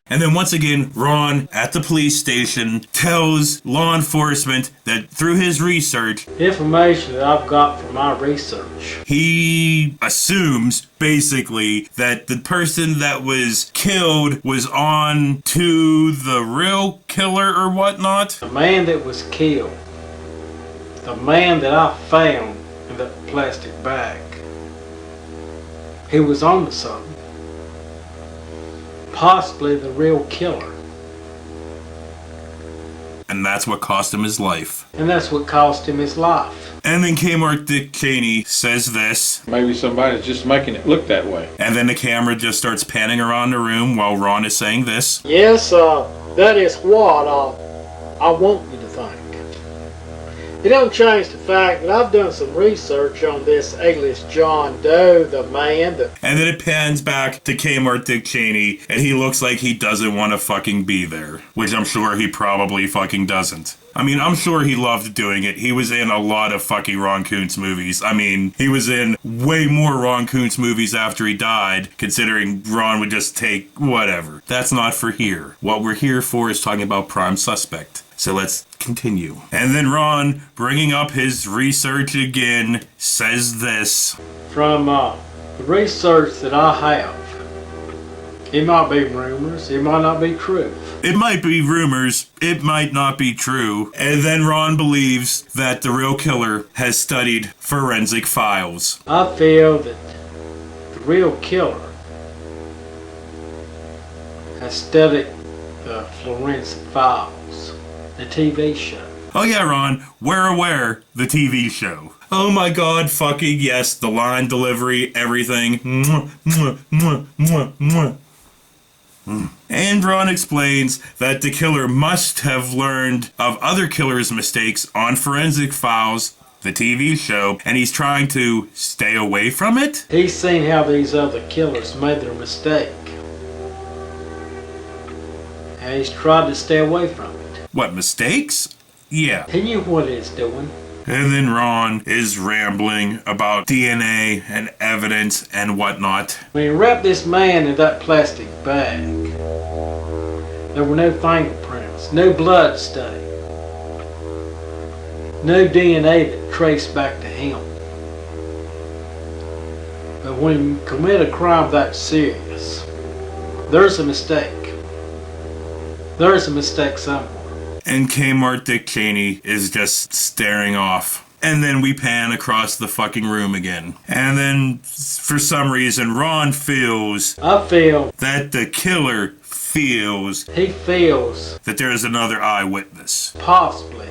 And then once again, Ron at the police station tells law enforcement that through his research, Information that I've got from my research, he assumes basically that the person that was killed was on to the real killer or whatnot. the man that was killed, the man that I found in that plastic bag, he was on to something. Possibly the real killer. and that's what cost him his life. And that's what cost him his life. And then Kmart Dick Cheney says this. Maybe somebody's just making it look that way. And then the camera just starts panning around the room while Ron is saying this. Yes, that is what I want you to think. It don't change the fact that I've done some research on this alias John Doe, the man that... And then it pans back to Kmart Dick Cheney, and he looks like he doesn't want to fucking be there. Which I'm sure he probably fucking doesn't. I mean, I'm sure he loved doing it. He was in a lot of fucking Ron Kuntz movies. I mean, he was in way more Ron Kuntz movies after he died, considering Ron would just take whatever. That's not for here. What we're here for is talking about Prime Suspect. So let's continue. And then Ron, bringing up his research again, says this. From the research that I have, it might be rumors, it might not be true. It might be rumors, it might not be true. And then Ron believes that the real killer has studied forensic files. I feel that the real killer has studied the forensic files, the TV show. Oh yeah, Ron, we're aware, the TV show. Oh my god, fucking yes, the line delivery, everything. Mwah, mwah, mwah, mwah, mwah. And Ron explains that the killer must have learned of other killers' mistakes on Forensic Files, the TV show, and he's trying to stay away from it? He's seen how these other killers made their mistake. And he's tried to stay away from it. What, mistakes? Yeah. He knew what he's doing. And then Ron is rambling about DNA and evidence and whatnot. When he wrapped this man in that plastic bag, there were no fingerprints, no blood stain, no DNA that traced back to him. But when you commit a crime that serious, there's a mistake. There's a mistake somewhere. And Kmart Dick Cheney is just staring off. And then we pan across the fucking room again. And then, for some reason, Ron feels... I feel... that the killer feels... he feels... that there is another eyewitness. Possibly.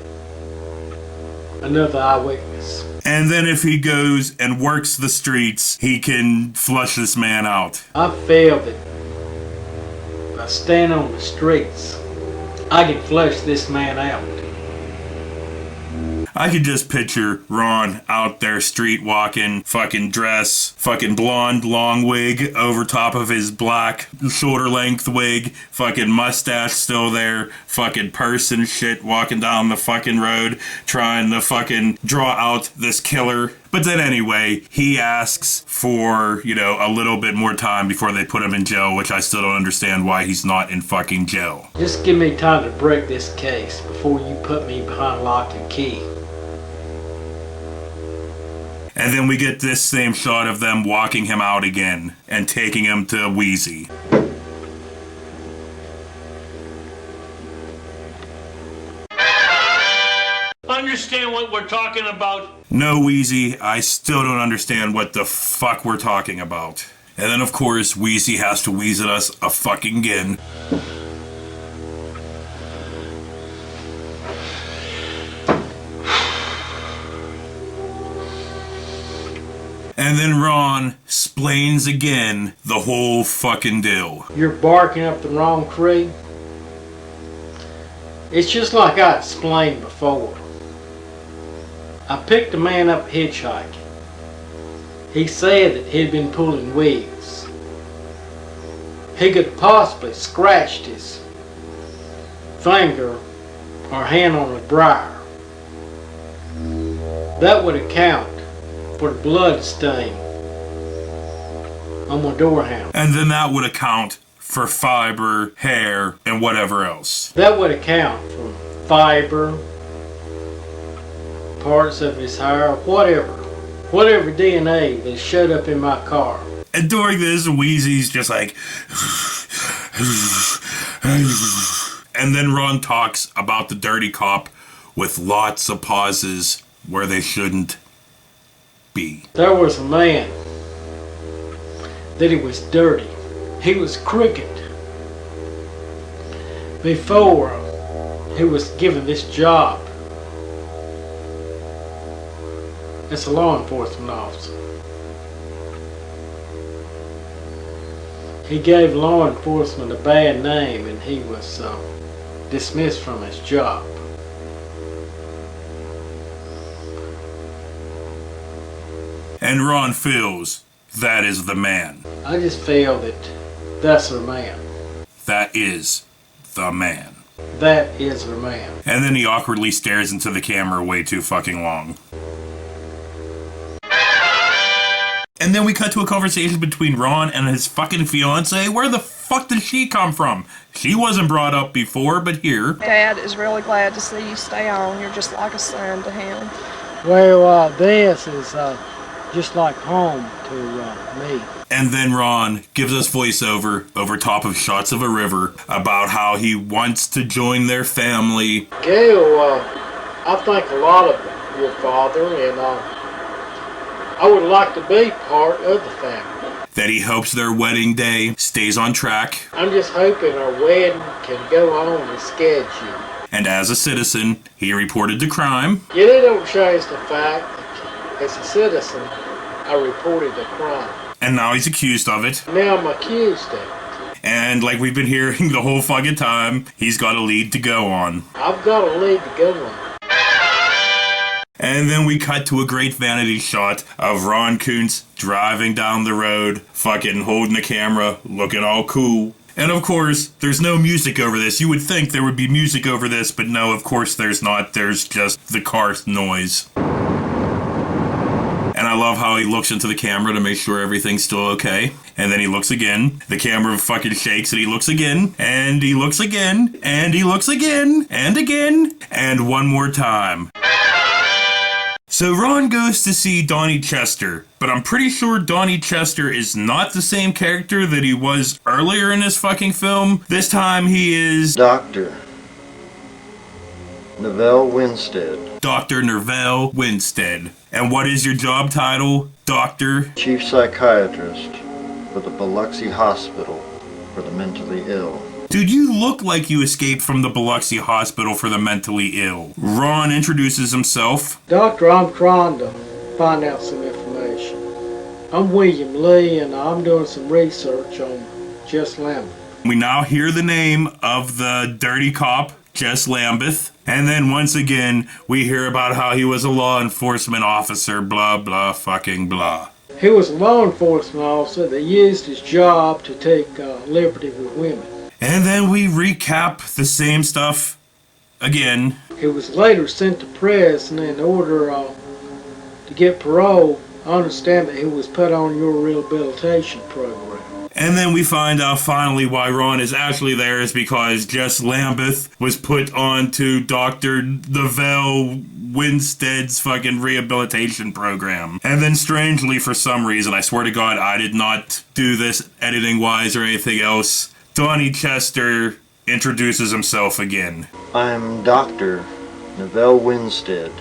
Another eyewitness. And then if he goes and works the streets, he can flush this man out. I feel that by standing on the streets, I can flush this man out. I could just picture Ron out there street walking, fucking dress, fucking blonde long wig over top of his black shoulder length wig, fucking mustache still there, fucking purse and shit walking down the fucking road trying to fucking draw out this killer. But then anyway, he asks for, a little bit more time before they put him in jail, which I still don't understand why he's not in fucking jail. Just give me time to break this case before you put me behind lock and key. And then we get this same shot of them walking him out again and taking him to Wheezy. Understand what we're talking about? No, Wheezy, I still don't understand what the fuck we're talking about. And then, of course, Wheezy has to wheeze at us a fucking again. And then Ron splains again the whole fucking deal. You're barking up the wrong tree. It's just like I explained before. I picked a man up hitchhiking. He said that he'd been pulling weeds. He could possibly scratched his finger or hand on a briar. That would account for the blood stain on my door handle. And then that would account for fiber, hair, and whatever else. That would account for fiber, parts of his hair, whatever DNA that showed up in my car. And during this, Wheezy's just like... And then Ron talks about the dirty cop with lots of pauses where they shouldn't be. There was a man that he was dirty. He was crooked. Before who was given this job as a law enforcement officer. He gave law enforcement a bad name and he was dismissed from his job. And Ron feels that is the man. I just feel that that's the man. That is the man. That is the man. And then he awkwardly stares into the camera way too fucking long. And then we cut to a conversation between Ron and his fucking fiance. Where the fuck did she come from? She wasn't brought up before, but here. Dad is really glad to see you stay on. You're just like a son to him. Well, this is just like home to me. And then Ron gives us voiceover over top of shots of a river about how he wants to join their family. Gail, I think a lot of your father, and I would like to be part of the family. That he hopes their wedding day stays on track. I'm just hoping our wedding can go on as scheduled. And as a citizen, he reported the crime. Yet it don't change the fact that as a citizen, I reported the crime. And now he's accused of it. Now I'm accused of it. And like we've been hearing the whole fucking time, he's got a lead to go on. I've got a lead to go on. And then we cut to a great vanity shot of Ron Kuntz driving down the road, fucking holding the camera, looking all cool. And of course, there's no music over this. You would think there would be music over this, but no, of course there's not. There's just the car noise. And I love how he looks into the camera to make sure everything's still okay. And then he looks again. The camera fucking shakes and he looks again. And he looks again. And he looks again. And again. And one more time. So Ron goes to see Donnie Chester, but I'm pretty sure Donnie Chester is not the same character that he was earlier in this fucking film. This time he is... Dr. Neville Winstead. Dr. Neville Winstead. And what is your job title, Doctor? Chief Psychiatrist for the Biloxi Hospital for the Mentally Ill. Dude, you look like you escaped from the Biloxi Hospital for the Mentally Ill. Ron introduces himself. Doctor, I'm trying to find out some information. I'm William Lee, and I'm doing some research on Jess Lambeth. We now hear the name of the dirty cop, Jess Lambeth. And then once again, we hear about how he was a law enforcement officer, blah, blah, fucking blah. He was a law enforcement officer that used his job to take liberty with women. And then we recap the same stuff again. He was later sent to prison in order to get parole. I understand that he was put on your rehabilitation program. And then we find out finally why Ron is actually there is because Jess Lambeth was put on to Dr. Neville Winstead's fucking rehabilitation program. And then strangely, for some reason, I swear to God, I did not do this editing-wise or anything else, Donnie Chester introduces himself again. I'm Dr. Neville Winstead,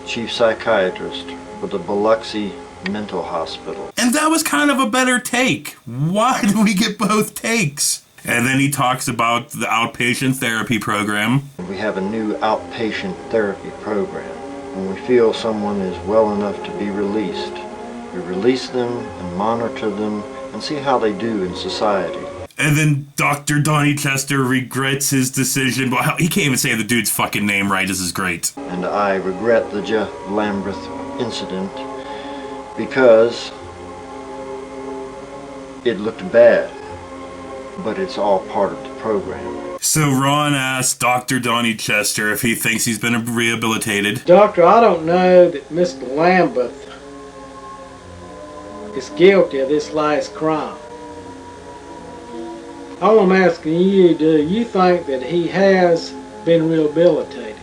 Chief Psychiatrist for the Biloxi Mental Hospital. And that was kind of a better take. Why did we get both takes? And then he talks about the outpatient therapy program. We have a new outpatient therapy program. When we feel someone is well enough to be released, we release them and monitor them and see how they do in society. And then Dr. Donnie Chester regrets his decision. Well, he can't even say the dude's fucking name right. This is great. And I regret the Jess Lambeth incident because it looked bad, but it's all part of the program. So Ron asks Dr. Donnie Chester if he thinks he's been rehabilitated. Doctor, I don't know that Mr. Lambeth is guilty of this last crime. All I'm asking you, do you think that he has been rehabilitated?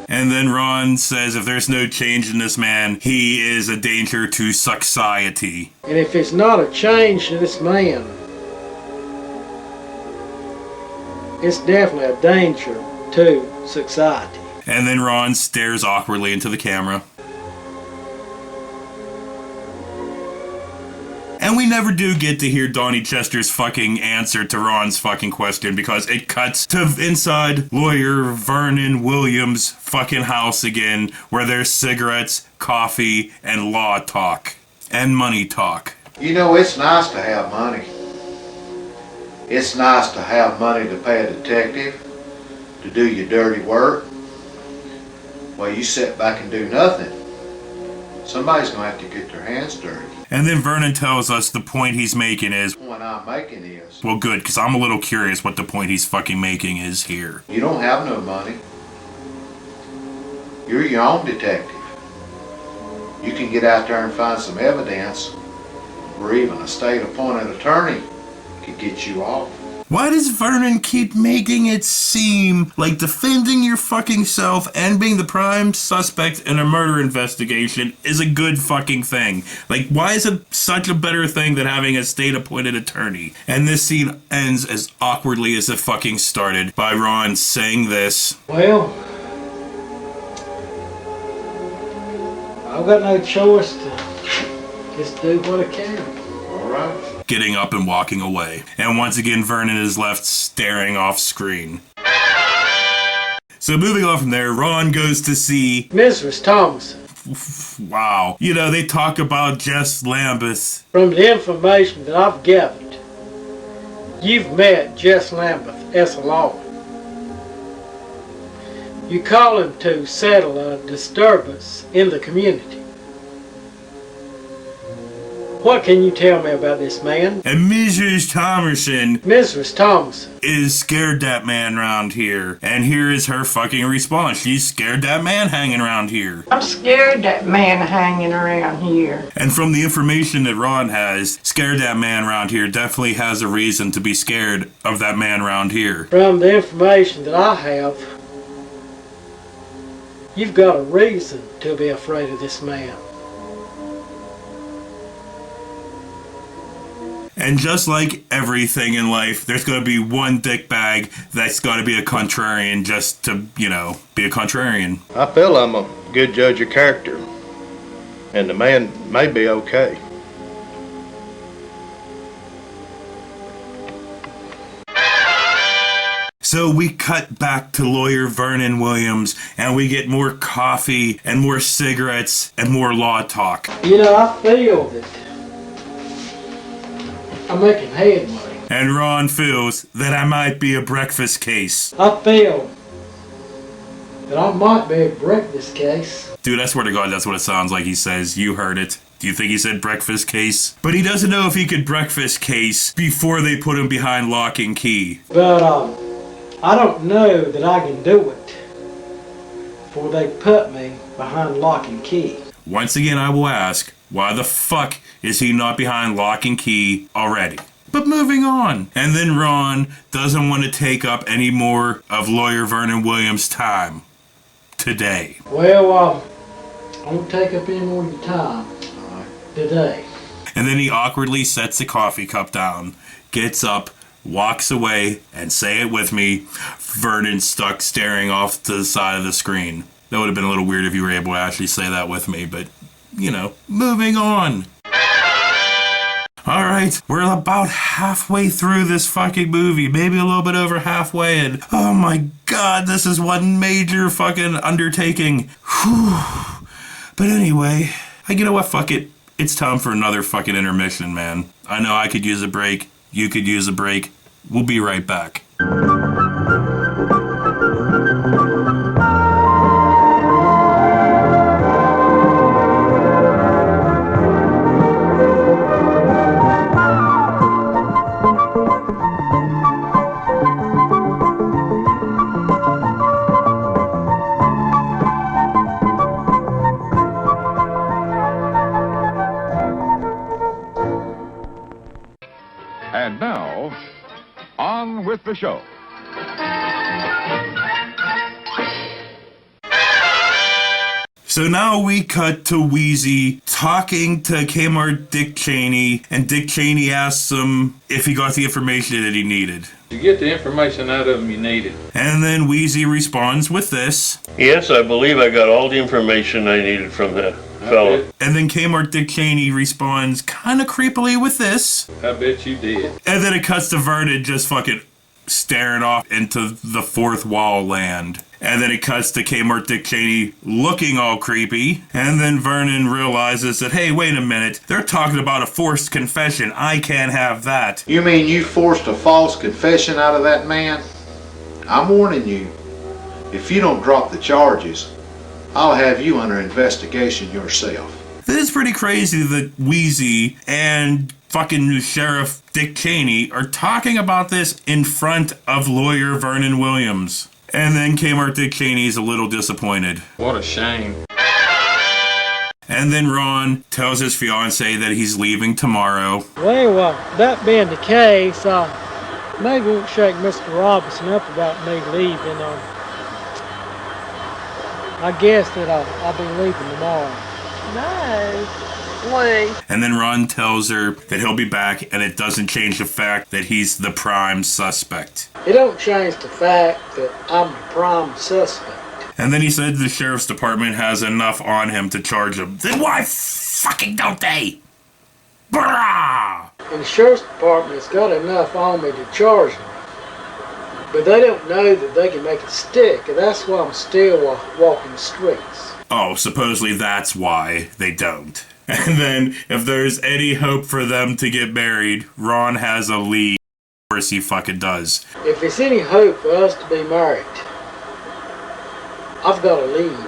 And then Ron says if there's no change in this man, he is a danger to society. And if it's not a change to this man, it's definitely a danger to society. And then Ron stares awkwardly into the camera. And we never do get to hear Donnie Chester's fucking answer to Ron's fucking question because it cuts to inside lawyer Vernon Williams' fucking house again, where there's cigarettes, coffee, and law talk. And money talk. You know, it's nice to have money. It's nice to have money to pay a detective to do your dirty work. While you sit back and do nothing. Somebody's going to have to get their hands dirty. And then Vernon tells us the point he's making is... The point I'm making is... Well, good, because I'm a little curious what the point he's fucking making is here. You don't have no money. You're your own detective. You can get out there and find some evidence, or even a state-appointed attorney could get you off. Why does Vernon keep making it seem like defending your fucking self and being the prime suspect in a murder investigation is a good fucking thing? Like, why is it such a better thing than having a state-appointed attorney? And this scene ends as awkwardly as it fucking started by Ron saying this. Well, I've got no choice to just do what I can. All right. Getting up and walking away. And once again, Vernon is left staring off screen. So moving on from there, Ron goes to see... Mrs. Thomas. Wow. You know, they talk about Jess Lambeth. From the information that I've gathered, you've met Jess Lambeth as a lawyer. You call him to settle a disturbance in the community. What can you tell me about this man? And Mrs. Thomerson... Mrs. Thomas. ...is scared that man round here. And here is her fucking response. She's scared that man hanging around here. I'm scared that man hanging around here. And from the information that Ron has, scared that man around here definitely has a reason to be scared of that man around here. From the information that I have, you've got a reason to be afraid of this man. And just like everything in life, there's going to be one dickbag that's got to be a contrarian just to, you know, be a contrarian. I feel I'm a good judge of character, and the man may be okay. So we cut back to lawyer Vernon Williams, and we get more coffee and more cigarettes and more law talk. You know, I feel that I'm making headway. And Ron feels that I might be a breakfast case. I feel that I might be a breakfast case. Dude, I swear to God, that's what it sounds like he says. You heard it. Do you think he said breakfast case? But he doesn't know if he could breakfast case before they put him behind lock and key. But, I don't know that I can do it before they put me behind lock and key. Once again, I will ask, why the fuck is he not behind lock and key already? But moving on. And then Ron doesn't want to take up any more of lawyer Vernon Williams' time today. Well, I won't take up any more of your time today. And then he awkwardly sets the coffee cup down, gets up, walks away, and say it with me, Vernon stuck staring off to the side of the screen. That would have been a little weird if you were able to actually say that with me, but, you know, moving on. Alright, we're about halfway through this fucking movie, maybe a little bit over halfway, and oh my god, this is one major fucking undertaking. Whew. But anyway, you know what, fuck it. It's time for another fucking intermission, man. I know I could use a break. You could use a break. We'll be right back. And now, on with the show. So now we cut to Wheezy talking to Kmart Dick Cheney, and Dick Cheney asks him if he got the information that he needed. You get the information out of him you needed. And then Wheezy responds with this. Yes, I believe I got all the information I needed from the fella. And then Kmart Dick Cheney responds kind of creepily with this. I bet you did. And then it cuts to Vernon just fucking staring off into the fourth wall land. And then it cuts to Kmart Dick Cheney looking all creepy. And then Vernon realizes that, hey, wait a minute. They're talking about a forced confession. I can't have that. You mean you forced a false confession out of that man? I'm warning you. If you don't drop the charges, I'll have you under investigation yourself. This is pretty crazy that Wheezy and fucking Sheriff Dick Cheney are talking about this in front of lawyer Vernon Williams. And then Kmart Dick Cheney's a little disappointed. What a shame. And then Ron tells his fiancée that he's leaving tomorrow. Well, that being the case, maybe won't shake Mr. Robinson up about me leaving. I guess that I'll be leaving tomorrow. No. Lee. And then Ron tells her that he'll be back, and it doesn't change the fact that he's the prime suspect. It don't change the fact that I'm the prime suspect. And then he said the sheriff's department has enough on him to charge him. Then why fucking don't they? Brah! And the sheriff's department's got enough on me to charge me. But they don't know that they can make it stick, and that's why I'm still walking the streets. Oh, supposedly that's why they don't. And then, if there's any hope for them to get married, Ron has a lead. Of course he fucking does. If there's any hope for us to be married, I've got a lead,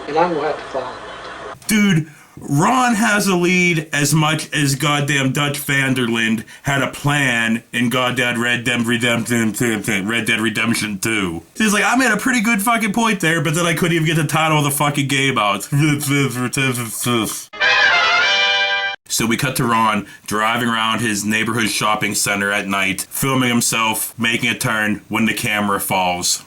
and I'm gonna have to follow it. Dude, Ron has a lead as much as goddamn Dutch Vanderland had a plan in goddamn Red Dead Redemption 2. He's like, I made a pretty good fucking point there, but then I couldn't even get the title of the fucking game out. So we cut to Ron driving around his neighborhood shopping center at night, filming himself making a turn when the camera falls.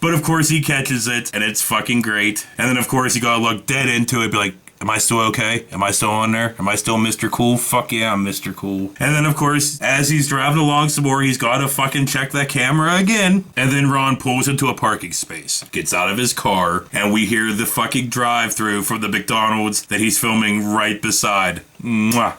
But of course he catches it, and it's fucking great. And then of course you gotta look dead into it, be like, am I still okay? Am I still on there? Am I still Mr. Cool? Fuck yeah, I'm Mr. Cool. And then of course, as he's driving along some more, he's gotta fucking check that camera again. And then Ron pulls into a parking space, gets out of his car, and we hear the fucking drive-through from the McDonald's that he's filming right beside. Mwah.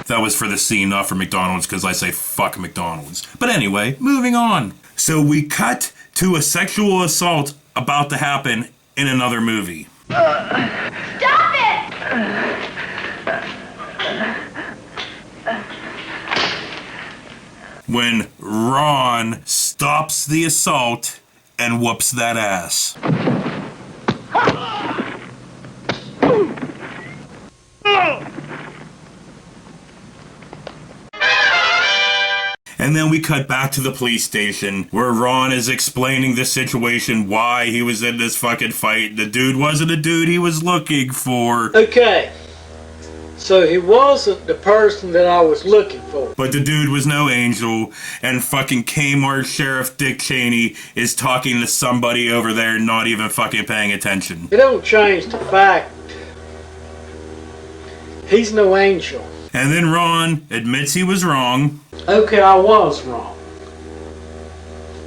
That was for the scene, not for McDonald's, because I say fuck McDonald's. But anyway, moving on. So we cut to a sexual assault about to happen in another movie. Stop it! When Ron stops the assault and whoops that ass. And then we cut back to the police station where Ron is explaining the situation, why he was in this fucking fight. The dude wasn't a dude he was looking for. Okay, so he wasn't the person that I was looking for. But the dude was no angel, and fucking Kmart Sheriff Dick Cheney is talking to somebody over there not even fucking paying attention. It don't change the fact he's no angel. And then Ron admits he was wrong. Okay, I was wrong.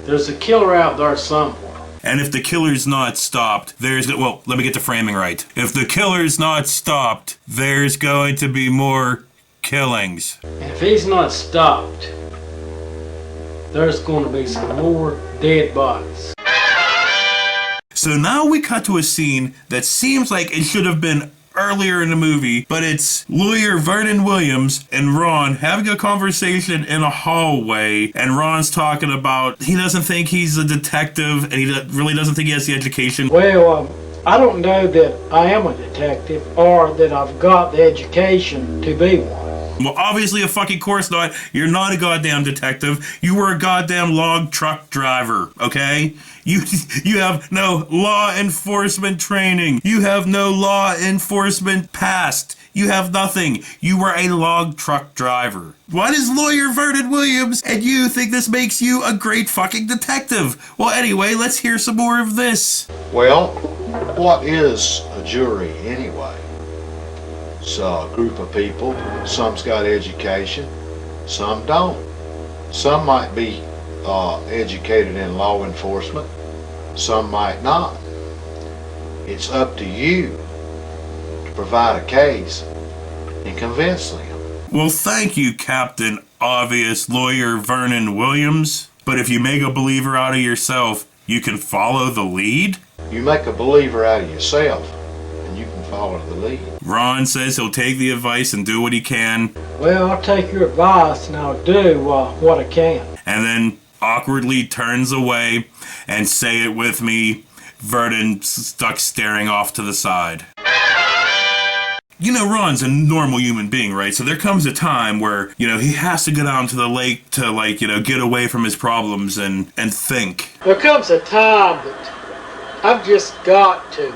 There's a killer out there somewhere. And if the killer's not stopped, well, let me get the framing right. If the killer's not stopped, there's going to be more killings. And if he's not stopped, there's going to be some more dead bodies. So now we cut to a scene that seems like it should have been earlier in the movie, but it's lawyer Vernon Williams and Ron having a conversation in a hallway, and Ron's talking about he doesn't think he's a detective, and he really doesn't think he has the education. Well, I don't know that I am a detective or that I've got the education to be one. Well, obviously, a fucking course not. You're not a goddamn detective. You were a goddamn log truck driver, okay? You have no law enforcement training. You have no law enforcement past. You have nothing. You were a log truck driver. Why does lawyer Vernon Williams and you think this makes you a great fucking detective? Well, anyway, let's hear some more of this. Well, what is a jury anyway? It's a group of people. Some's got education, some don't. Some might be educated in law enforcement, some might not. It's up to you to provide a case and convince them. Well, thank you, Captain Obvious Lawyer Vernon Williams. But if you make a believer out of yourself, you can follow the lead? You make a believer out of yourself, and you can follow the lead. Ron says he'll take the advice and do what he can. Well, I'll take your advice and I'll do what I can. And then awkwardly turns away, and say it with me, Vernon stuck staring off to the side. You know, Ron's a normal human being, right? So there comes a time where, you know, he has to go down to the lake to, like, you know, get away from his problems and think. There comes a time that I've just got to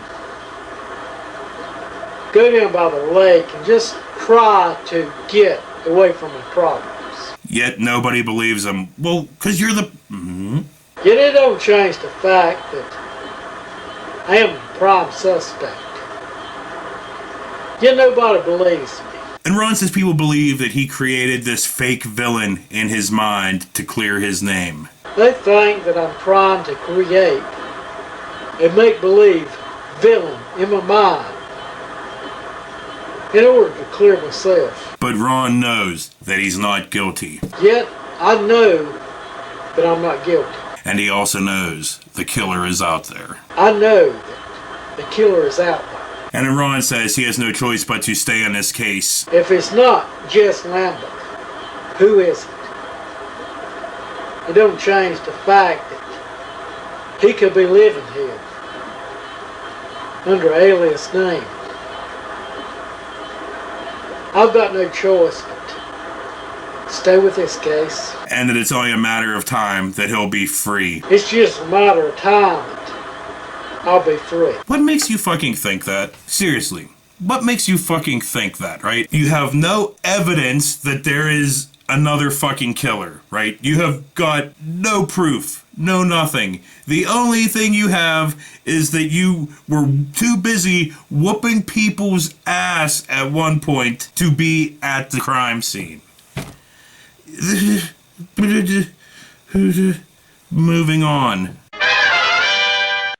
go down by the lake and just try to get away from my problems. Yet nobody believes him. Well, because you're the... Yet it don't change the fact that I am the prime suspect. Yet nobody believes me. And Ron says people believe that he created this fake villain in his mind to clear his name. They think that I'm trying to create a make-believe villain in my mind in order to clear myself. But Ron knows that he's not guilty. Yet I know that I'm not guilty. And he also knows the killer is out there. I know that the killer is out there. And then Ron says he has no choice but to stay on this case. If it's not Jess Lambert, who is it? It don't change the fact that he could be living here under an alias name. I've got no choice but stay with this case. And that it's only a matter of time that he'll be free. It's just a matter of time that I'll be free. What makes you fucking think that? Seriously. What makes you fucking think that, right? You have no evidence that there is another fucking killer, right? You have got no proof. No nothing. The only thing you have is that you were too busy whooping people's ass at one point to be at the crime scene. Moving on.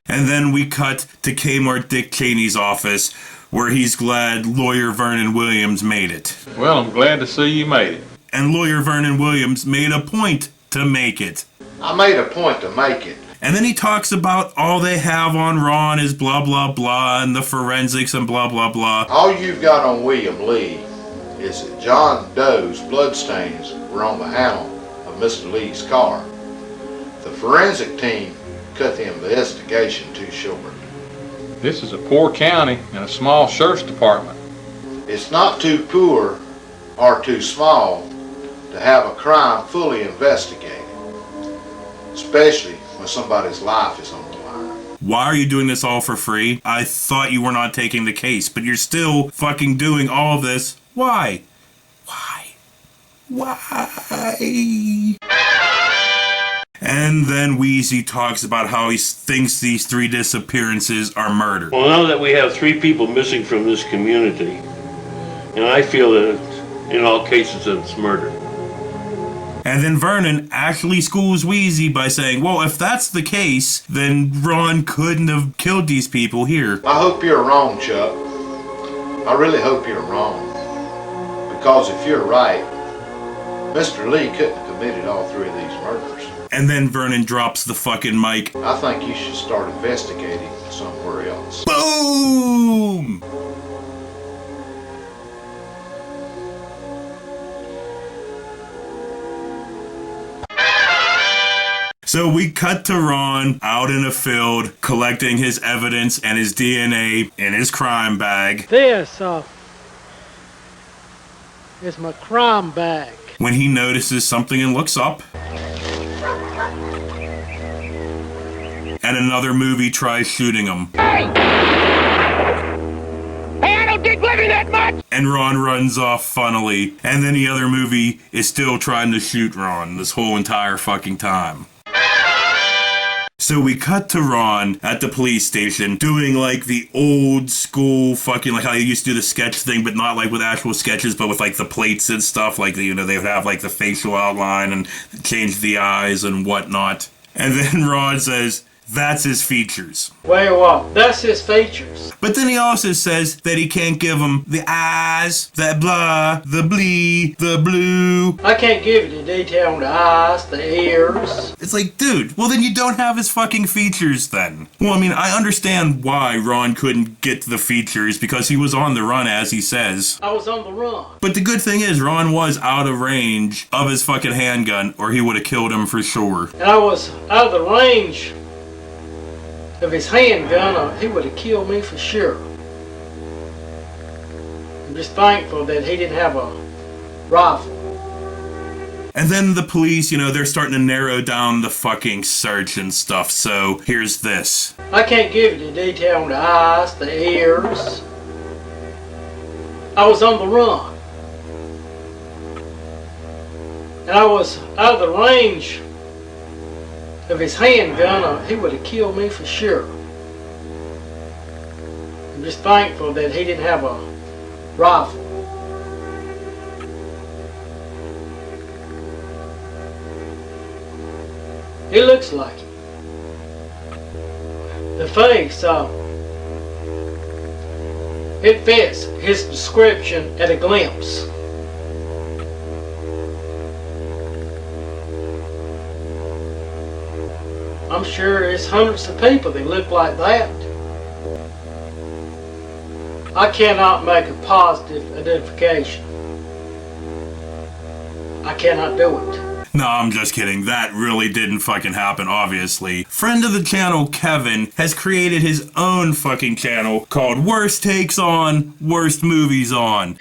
And then we cut to Kmart Dick Cheney's office, where he's glad Lawyer Vernon Williams made it. Well, I'm glad to see you made it. And Lawyer Vernon Williams made a point to make it. I made a point to make it. And then he talks about all they have on Ron is blah, blah, blah, and the forensics and blah, blah, blah. All you've got on William Lee is that John Doe's bloodstains were on the handle of Mr. Lee's car. The forensic team cut the investigation too short. This is a poor county and a small sheriff's department. It's not too poor or too small to have a crime fully investigated, especially when somebody's life is on the line. Why are you doing this all for free? I thought you were not taking the case, but you're still fucking doing all of this. Why? Why? And then Wheezy talks about how he thinks these 3 disappearances are murder. Well, now that we have 3 people missing from this community, and I feel that in all cases it's murder. And then Vernon actually schools Wheezy by saying, well, if that's the case, then Ron couldn't have killed these people here. I hope you're wrong, Chuck. I really hope you're wrong. Because if you're right, Mr. Lee couldn't have committed all 3 of these murders. And then Vernon drops the fucking mic. I think you should start investigating somewhere else. Boom! So we cut to Ron out in a field collecting his evidence and his DNA in his crime bag. This is my crime bag. When he notices something and looks up. And another movie tries shooting him. Hey, I don't dig living that much! And Ron runs off funnily. And then the other movie is still trying to shoot Ron this whole entire fucking time. So we cut to Ron at the police station doing like the old school fucking, like how they used to do the sketch thing, but not like with actual sketches, but with like the plates and stuff. Like, you know, they would have like the facial outline and change the eyes and whatnot. And then Ron says, That's his features. Well, what? That's his features. But then he also says that he can't give him the eyes, the blah, the blee, the blue. I can't give you the detail on the eyes, the ears. It's like, dude, well then you don't have his fucking features then. Well, I mean, I understand why Ron couldn't get the features because he was on the run, as he says. I was on the run. But the good thing is, Ron was out of range of his fucking handgun, or he would have killed him for sure. And I was out of the range of his handgun, or he would have killed me for sure. I'm just thankful that he didn't have a rifle. And then the police, you know, they're starting to narrow down the fucking search and stuff, so here's this. I can't give you the detail on the eyes, the ears. I was on the run. And I was out of the range of his handgun, or he would have killed me for sure. I'm just thankful that he didn't have a rifle. It looks like it. The face, it fits his description at a glimpse. I'm sure there's hundreds of people that look like that. I cannot make a positive identification. I cannot do it. No, I'm just kidding. That really didn't fucking happen, obviously. Friend of the channel, Kevin, has created his own fucking channel called Worst Takes On, Worst Movies On.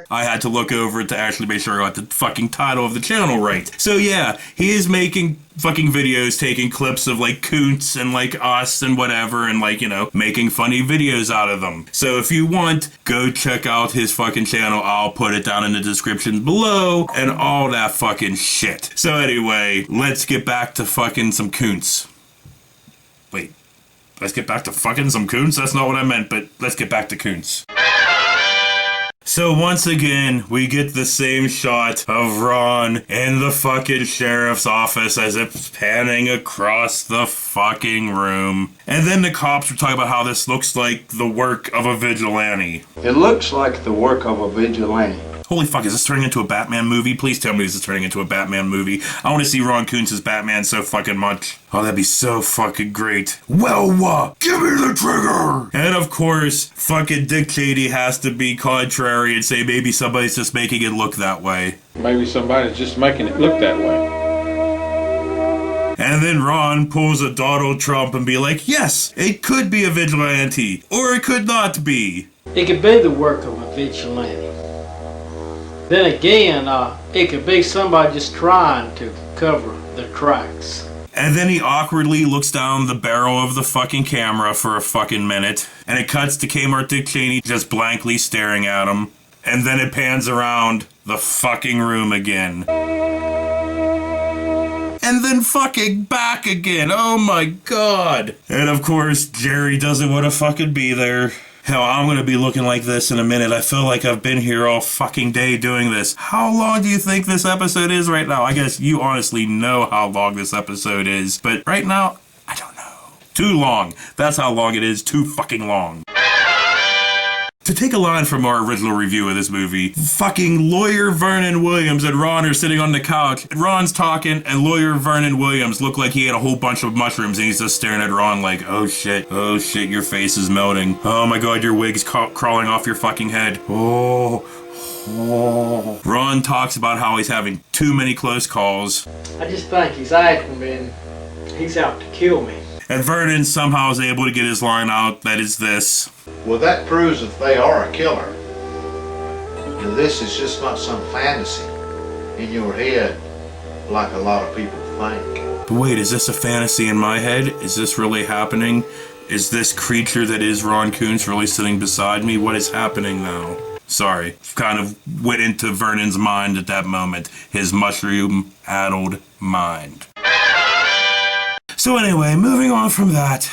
I had to look over it to actually make sure I got the fucking title of the channel right. So yeah, he is making fucking videos, taking clips of like Kuntz and like us and whatever, and like, you know, making funny videos out of them. So if you want, go check out his fucking channel. I'll put it down in the description below and all that fucking shit. So anyway, let's get back to fucking some Kuntz. Wait, let's get back to fucking some Kuntz? That's not what I meant, but let's get back to Kuntz. So once again, we get the same shot of Ron in the fucking sheriff's office as it's panning across the fucking room. And then the cops are talking about how this looks like the work of a vigilante. It looks like the work of a vigilante. Holy fuck, is this turning into a Batman movie? Please tell me this is turning into a Batman movie. I want to see Ron Kuntz as Batman so fucking much. Oh, that'd be so fucking great. Well, give me the trigger! And of course, fucking Dick Cheney has to be contrary and say maybe somebody's just making it look that way. Maybe somebody's just making it look that way. And then Ron pulls a Donald Trump and be like, yes, it could be a vigilante, or it could not be. It could be the work of a vigilante. Then again, it could be somebody just trying to cover the tracks. And then he awkwardly looks down the barrel of the fucking camera for a fucking minute, and it cuts to Kmart Dick Cheney just blankly staring at him. And then it pans around the fucking room again. And then fucking back again. Oh my god. And of course, Jerry doesn't want to fucking be there. Hell, I'm gonna be looking like this in a minute. I feel like I've been here all fucking day doing this. How long do you think this episode is right now? I guess you honestly know how long this episode is. But right now, I don't know. Too long. That's how long it is. Too fucking long. To take a line from our original review of this movie, fucking lawyer Vernon Williams and Ron are sitting on the couch. Ron's talking, and lawyer Vernon Williams looked like he had a whole bunch of mushrooms, and he's just staring at Ron like, oh shit, your face is melting. Oh my god, your wig's crawling off your fucking head. Oh. Ron talks about how he's having too many close calls. I just think he's acting, man. He's out to kill me. And Vernon somehow is able to get his line out that is this. Well, that proves that they are a killer. And this is just not some fantasy in your head like a lot of people think. But wait, is this a fantasy in my head? Is this really happening? Is this creature that is Ron Kuntz really sitting beside me? What is happening now? Sorry, kind of went into Vernon's mind at that moment. His mushroom-addled mind. So anyway, moving on from that.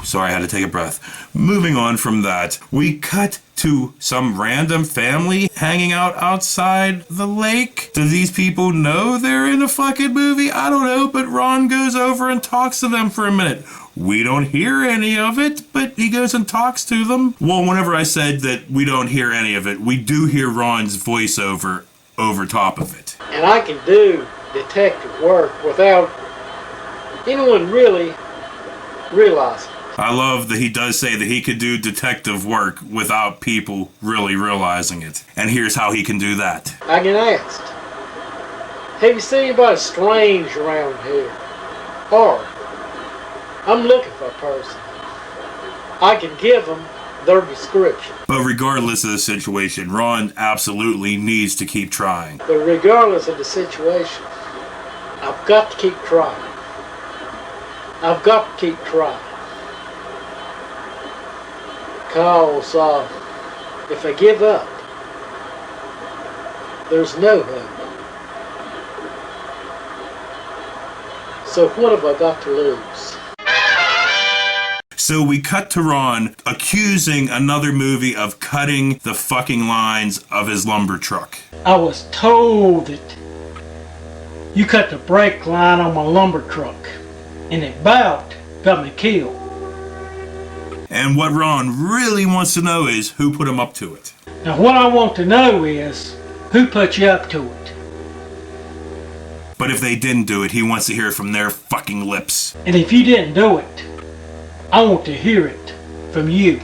sorry, I had to take a breath. Moving on from that, we cut to some random family hanging out outside the lake. Do these people know they're in a fucking movie? I don't know, but Ron goes over and talks to them for a minute. We don't hear any of it, but he goes and talks to them. Well, whenever I said that we don't hear any of it, we do hear Ron's voiceover over top of it. And I can do detective work without anyone really realizing. I love that he does say that he could do detective work without people really realizing it. And here's how he can do that. I get asked, have you seen anybody strange around here? Or, I'm looking for a person. I can give them their description. But regardless of the situation, Ron absolutely needs to keep trying. But regardless of the situation, I've got to keep trying. I've got to keep trying. Because if I give up, there's no hope. So what have I got to lose? So we cut to Ron accusing another movie of cutting the fucking lines of his lumber truck. I was told that you cut the brake line on my lumber truck, and it about got me killed. And what Ron really wants to know is who put him up to it. Now what I want to know is who put you up to it. But if they didn't do it, he wants to hear it from their fucking lips. And if you didn't do it, I want to hear it from you.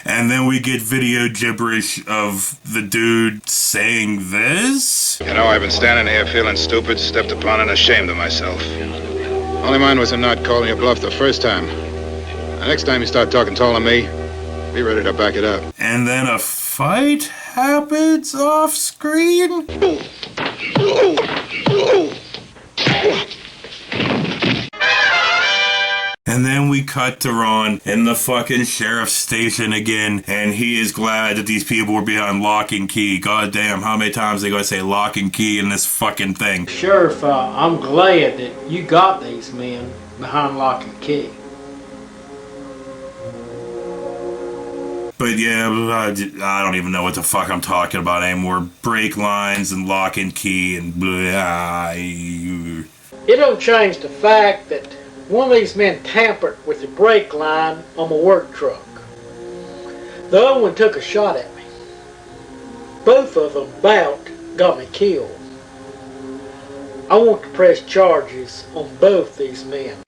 And then we get video gibberish of the dude saying this. You know, I've been standing here feeling stupid, stepped upon and ashamed of myself. Only mine was in not calling you bluff the first time. The next time you start talking tall to me, be ready to back it up. And then a fight happens off screen. And then we cut to Ron in the fucking sheriff's station again, and he is glad that these people were behind lock and key. God damn, how many times are they gonna say lock and key in this fucking thing? Sheriff, I'm glad that you got these men behind lock and key. But yeah, I don't even know what the fuck I'm talking about anymore. Brake lines and lock and key and blah. It don't change the fact that one of these men tampered with the brake line on my work truck. The other one took a shot at me. Both of them about got me killed. I want to press charges on both these men.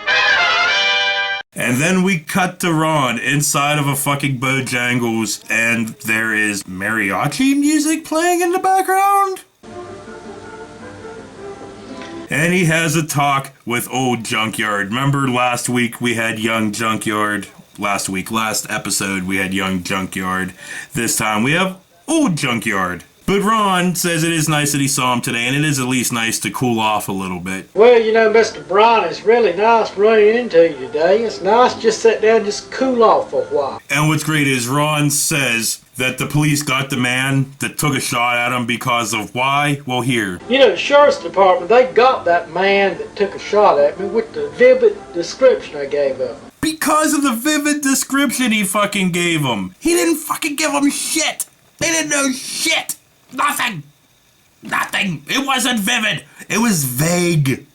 And then we cut to Ron inside of a fucking Bojangles, and there is mariachi music playing in the background. And he has a talk with old Junkyard. Remember last week we had young Junkyard? Last episode we had young Junkyard. This time we have old Junkyard. But Ron says it is nice that he saw him today, and it is at least nice to cool off a little bit. Well, you know, Mr. Brown, it's really nice running into you today. It's nice to just sit down and just cool off for a while. And what's great is Ron says that the police got the man that took a shot at him because of why? Well, here. You know, the sheriff's department, they got that man that took a shot at me with the vivid description I gave of him. Because of the vivid description he fucking gave him. He didn't fucking give him shit. They didn't know shit. Nothing. It wasn't vivid. It was vague.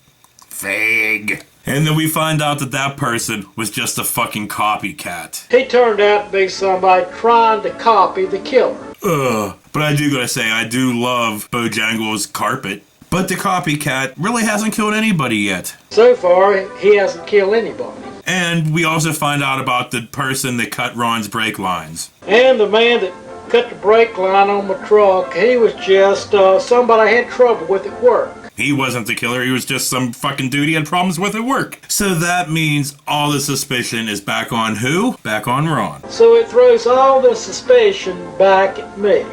And then we find out that that person was just a fucking copycat. He turned out to be somebody trying to copy the killer. But I do gotta say, I do love Bojangles' carpet. But the copycat really hasn't killed anybody yet. So far, he hasn't killed anybody. And we also find out about the person that cut Ron's brake lines. And the man that cut the brake line on my truck, he was just somebody I had trouble with at work. He wasn't the killer, he was just some fucking dude he had problems with at work. So that means all the suspicion is back on who? Back on Ron. So it throws all the suspicion back at me.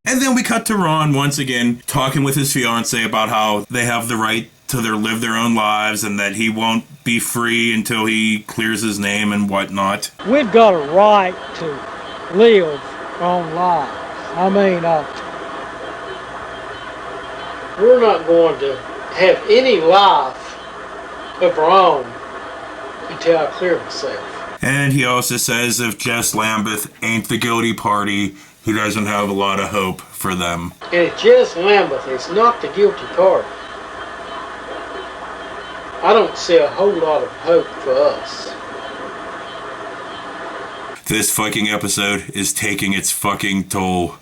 And then we cut to Ron once again talking with his fiancée about how they have the right to live their own lives and that he won't be free until he clears his name and whatnot. We've got a right to live our own lives. I mean, we're not going to have any life of our own until I clear myself. And he also says if Jess Lambeth ain't the guilty party, he doesn't have a lot of hope for them. And if Jess Lambeth is not the guilty party, I don't see a whole lot of hope for us. This fucking episode is taking its fucking toll.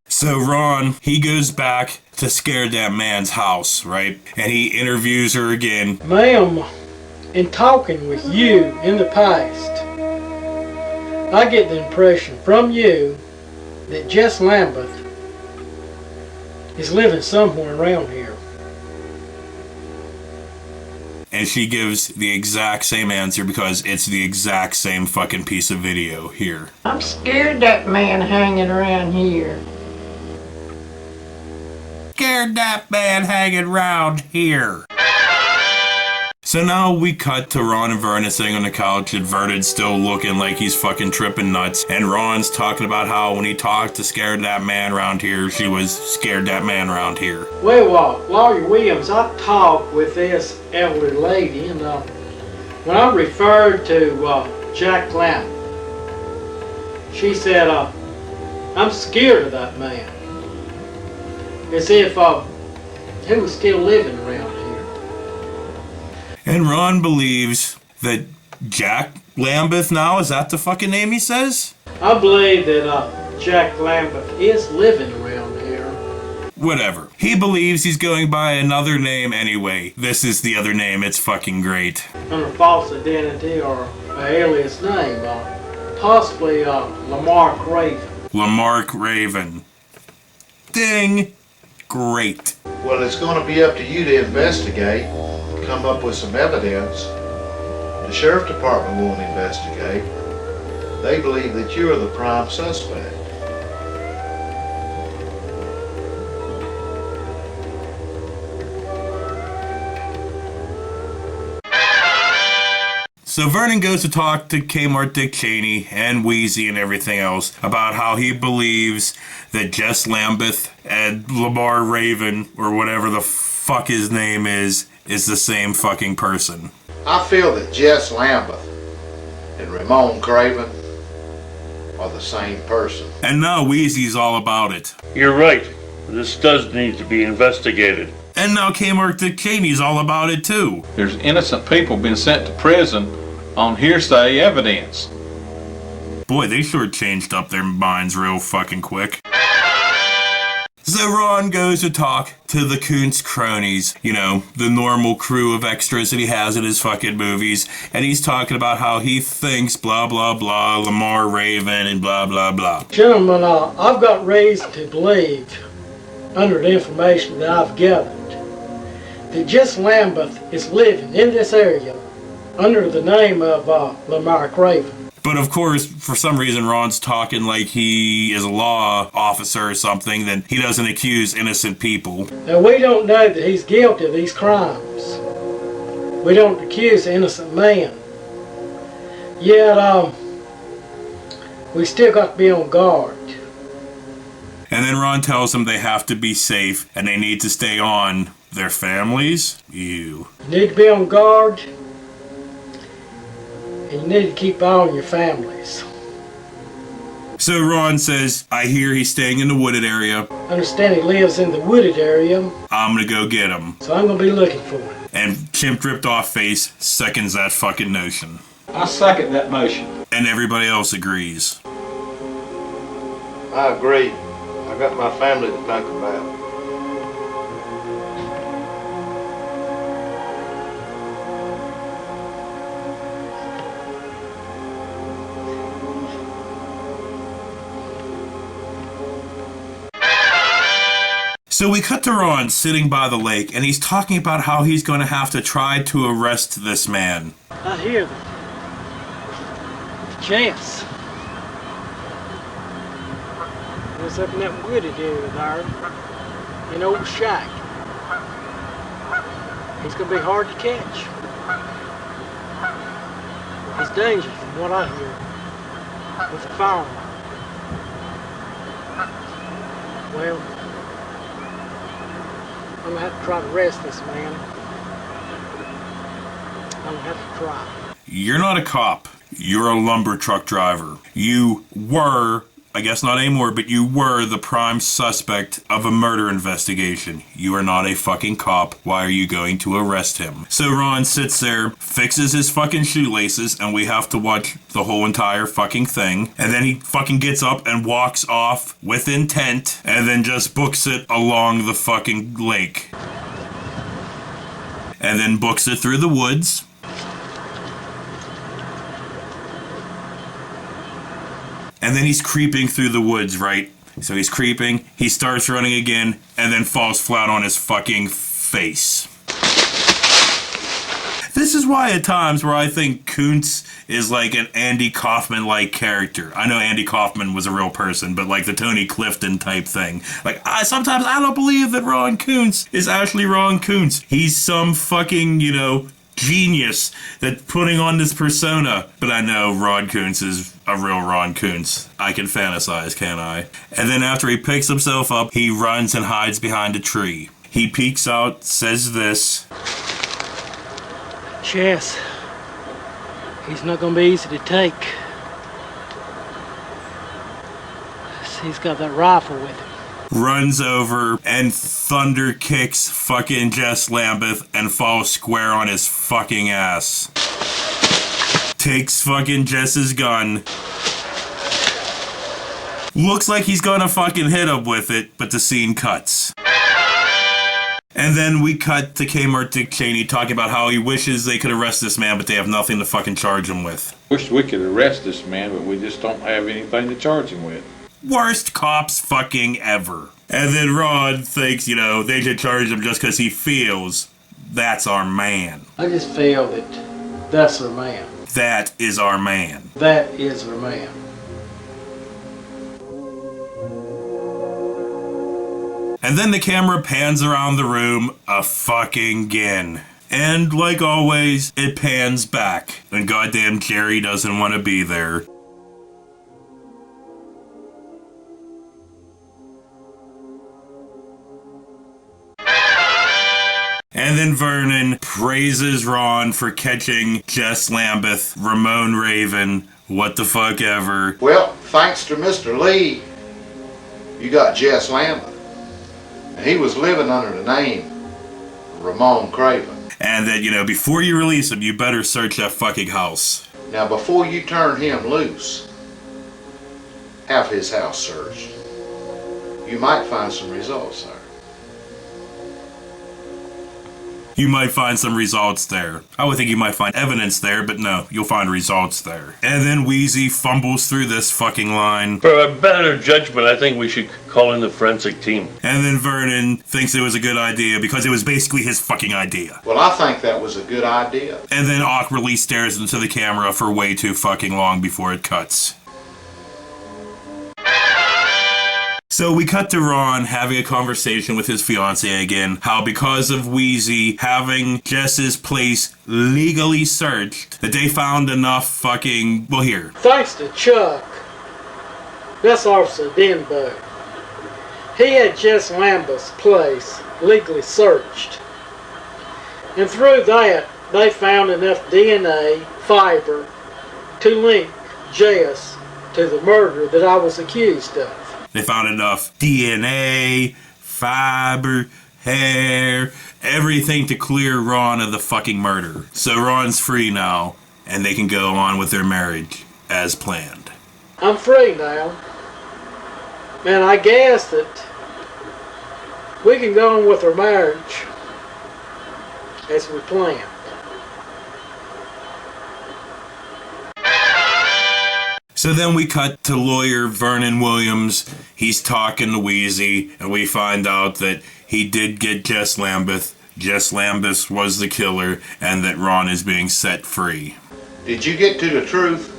So Ron, he goes back to scare that man's house, right? And he interviews her again. Ma'am, in talking with you in the past, I get the impression from you that Jess Lambeth is living somewhere around here. And she gives the exact same answer because it's the exact same fucking piece of video here. I'm scared that man hanging around here. Scared that man hanging around here. So now we cut to Ron and Vernon sitting on the couch and Vernon's still looking like he's fucking tripping nuts. And Ron's talking about how when he talked to Scared That Man around here, she was Scared That Man around here. Well, Lawyer Williams, I talked with this elderly lady, and when I referred to Jack Lambeth, she said, I'm scared of that man. As if he was still living around here. And Ron believes that Jack Lambeth now, is that the fucking name he says? I believe that Jack Lambeth is living around here. Whatever. He believes he's going by another name anyway. This is the other name, it's fucking great. Under false identity or an alias name, possibly Lamarck Raven. Lamarck Raven. Ding! Great. Well, it's going to be up to you to investigate, come up with some evidence. The sheriff department won't investigate. They believe that you're the prime suspect. So Vernon goes to talk to Kmart Dick Cheney and Wheezy and everything else about how he believes that Jess Lambeth and Lamar Raven, or whatever the fuck his name is the same fucking person. I feel that Jess Lambeth and Ramon Craven are the same person. And now Wheezy's all about it. You're right. This does need to be investigated. And now Kmart Dick Cheney's all about it too. There's innocent people being sent to prison on hearsay evidence. Boy, they sure changed up their minds real fucking quick. So Ron goes to talk to the Kuntz cronies, you know, the normal crew of extras that he has in his fucking movies, and he's talking about how he thinks blah blah blah, Lamar Raven and blah blah blah. Gentlemen, I've got reason to believe, under the information that I've gathered, that Jess Lambeth is living in this area under the name of Lamarck Raven. But of course, for some reason, Ron's talking like he is a law officer or something, then he doesn't accuse innocent people. Now, we don't know that he's guilty of these crimes. We don't accuse the innocent man. Yet, we still got to be on guard. And then Ron tells them they have to be safe and they need to stay on their families. Ew. You need to be on guard. And you need to keep an eye on your families. So Ron says, I hear he's staying in the wooded area. I understand he lives in the wooded area. I'm gonna go get him. So I'm gonna be looking for him. And Chimp Dripped Off Face seconds that fucking notion. I second that motion. And everybody else agrees. I agree. I got my family to think about. So we cut to Ron sitting by the lake, and he's talking about how he's going to have to try to arrest this man. I hear them. Chance. It was up in that wooded area there. In Old Shack. He's going to be hard to catch. He's dangerous from what I hear. With a firearm. Well, I'm going to have to try to arrest this man. don't have to try. You're not a cop. You're a lumber truck driver. You were, I guess not anymore, but you were the prime suspect of a murder investigation. You are not a fucking cop. Why are you going to arrest him? So Ron sits there, fixes his fucking shoelaces, and we have to watch the whole entire fucking thing. And then he fucking gets up and walks off with intent, and then just books it along the fucking lake. And then books it through the woods. And then he's creeping through the woods, right? So he's creeping, he starts running again, and then falls flat on his fucking face. This is why at times where I think Koontz is like an Andy Kaufman-like character. I know Andy Kaufman was a real person, but like the Tony Clifton type thing. Like, sometimes I don't believe that Ron Koontz is actually Ron Koontz. He's some fucking, genius that putting on this persona. But I know Ron Koontz is a real Ron Koontz. I can fantasize, can't I? And then after he picks himself up, he runs and hides behind a tree. He peeks out, says this. Chess, he's not gonna be easy to take. He's got that rifle with him. Runs over and thunder kicks fucking Jess Lambeth and falls square on his fucking ass. Takes fucking Jess's gun. Looks like he's gonna fucking hit him with it, but the scene cuts. And then we cut to Kmart Dick Cheney talking about how he wishes they could arrest this man, but they have nothing to fucking charge him with. Wish we could arrest this man, but we just don't have anything to charge him with. Worst cops fucking ever. And then Ron thinks, they should charge him just because he feels that's our man. I just feel that that's our man. That is our man. That is our man. And then the camera pans around the room a fucking again. And like always, it pans back. And goddamn Jerry doesn't want to be there. And then Vernon praises Ron for catching Jess Lambeth, Ramon Raven, what the fuck ever. Well, thanks to Mr. Lee, you got Jess Lambeth. And he was living under the name Ramon Craven. And that, before you release him, you better search that fucking house. Now, before you turn him loose, have his house searched. You might find some results there. You might find some results there. I would think you might find evidence there, but no, you'll find results there. And then Wheezy fumbles through this fucking line. For a better judgment, I think we should call in the forensic team. And then Vernon thinks it was a good idea because it was basically his fucking idea. Well, I think that was a good idea. And then awkwardly stares into the camera for way too fucking long before it cuts. So we cut to Ron having a conversation with his fiancée again, how because of Wheezy having Jess's place legally searched, that they found enough fucking, here. Thanks to Chuck, that's Officer Denbo. He had Jess Lambeth's place legally searched. And through that, they found enough DNA, fiber, to link Jess to the murder that I was accused of. They found enough DNA, fiber, hair, everything to clear Ron of the fucking murder. So Ron's free now, and they can go on with their marriage as planned. I'm free now. Man, I guess that we can go on with our marriage as we planned. So then we cut to lawyer Vernon Williams. He's talking to Wheezy, and we find out that he did get Jess Lambeth. Jess Lambeth was the killer, and that Ron is being set free. Did you get to the truth?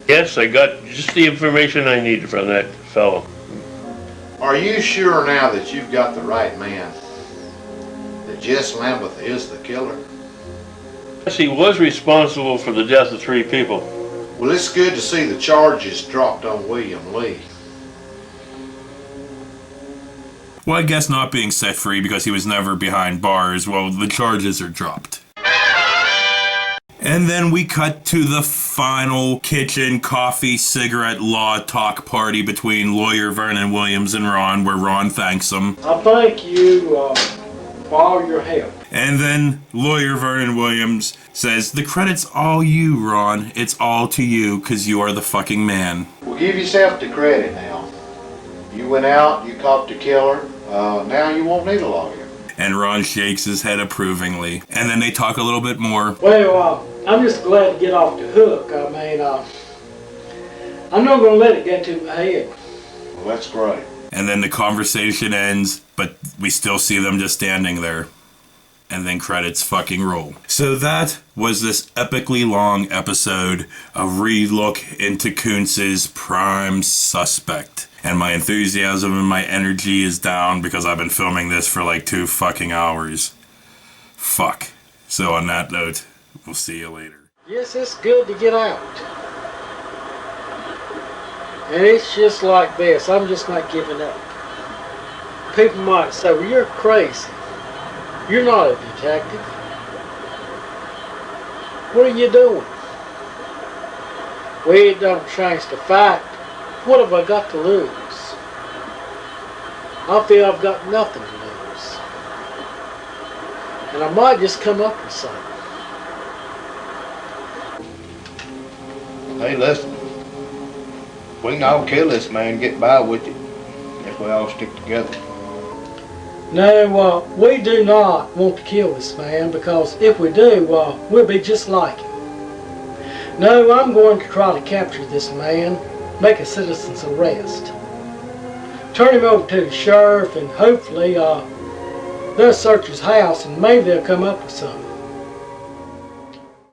Yes, I got just the information I needed from that fellow. Are you sure now that you've got the right man? That Jess Lambeth is the killer? Yes, he was responsible for the death of 3 people. Well, it's good to see the charges dropped on William Lee. Well, I guess not being set free because he was never behind bars. Well, the charges are dropped. And then we cut to the final kitchen coffee cigarette law talk party between lawyer Vernon Williams and Ron, where Ron thanks him. I thank you for all your help. And then lawyer Vernon Williams says, the credit's all you, Ron. It's all to you, because you are the fucking man. Well, give yourself the credit now. You went out, you caught the killer, now you won't need a lawyer. And Ron shakes his head approvingly. And then they talk a little bit more. Well, I'm just glad to get off the hook. I mean, I'm not going to let it get to my head. Well, that's great. And then the conversation ends, but we still see them just standing there. And then credits fucking roll. So that was this epically long episode, a re-look into Kuntz's Prime Suspect. And my enthusiasm and my energy is down because I've been filming this for like 2 fucking hours. Fuck. So on that note, we'll see you later. Yes, it's good to get out. And it's just like this. I'm just not giving up. People might say, well, you're crazy. You're not a detective. What are you doing? Well, it don't change the fact. What have I got to lose? I feel I've got nothing to lose. And I might just come up with something. Hey, listen. We can all kill this man and get by with it if we all stick together. No, we do not want to kill this man, because if we do, we'll be just like him. No, I'm going to try to capture this man, make a citizen's arrest, turn him over to the sheriff, and hopefully they'll search his house and maybe they'll come up with something.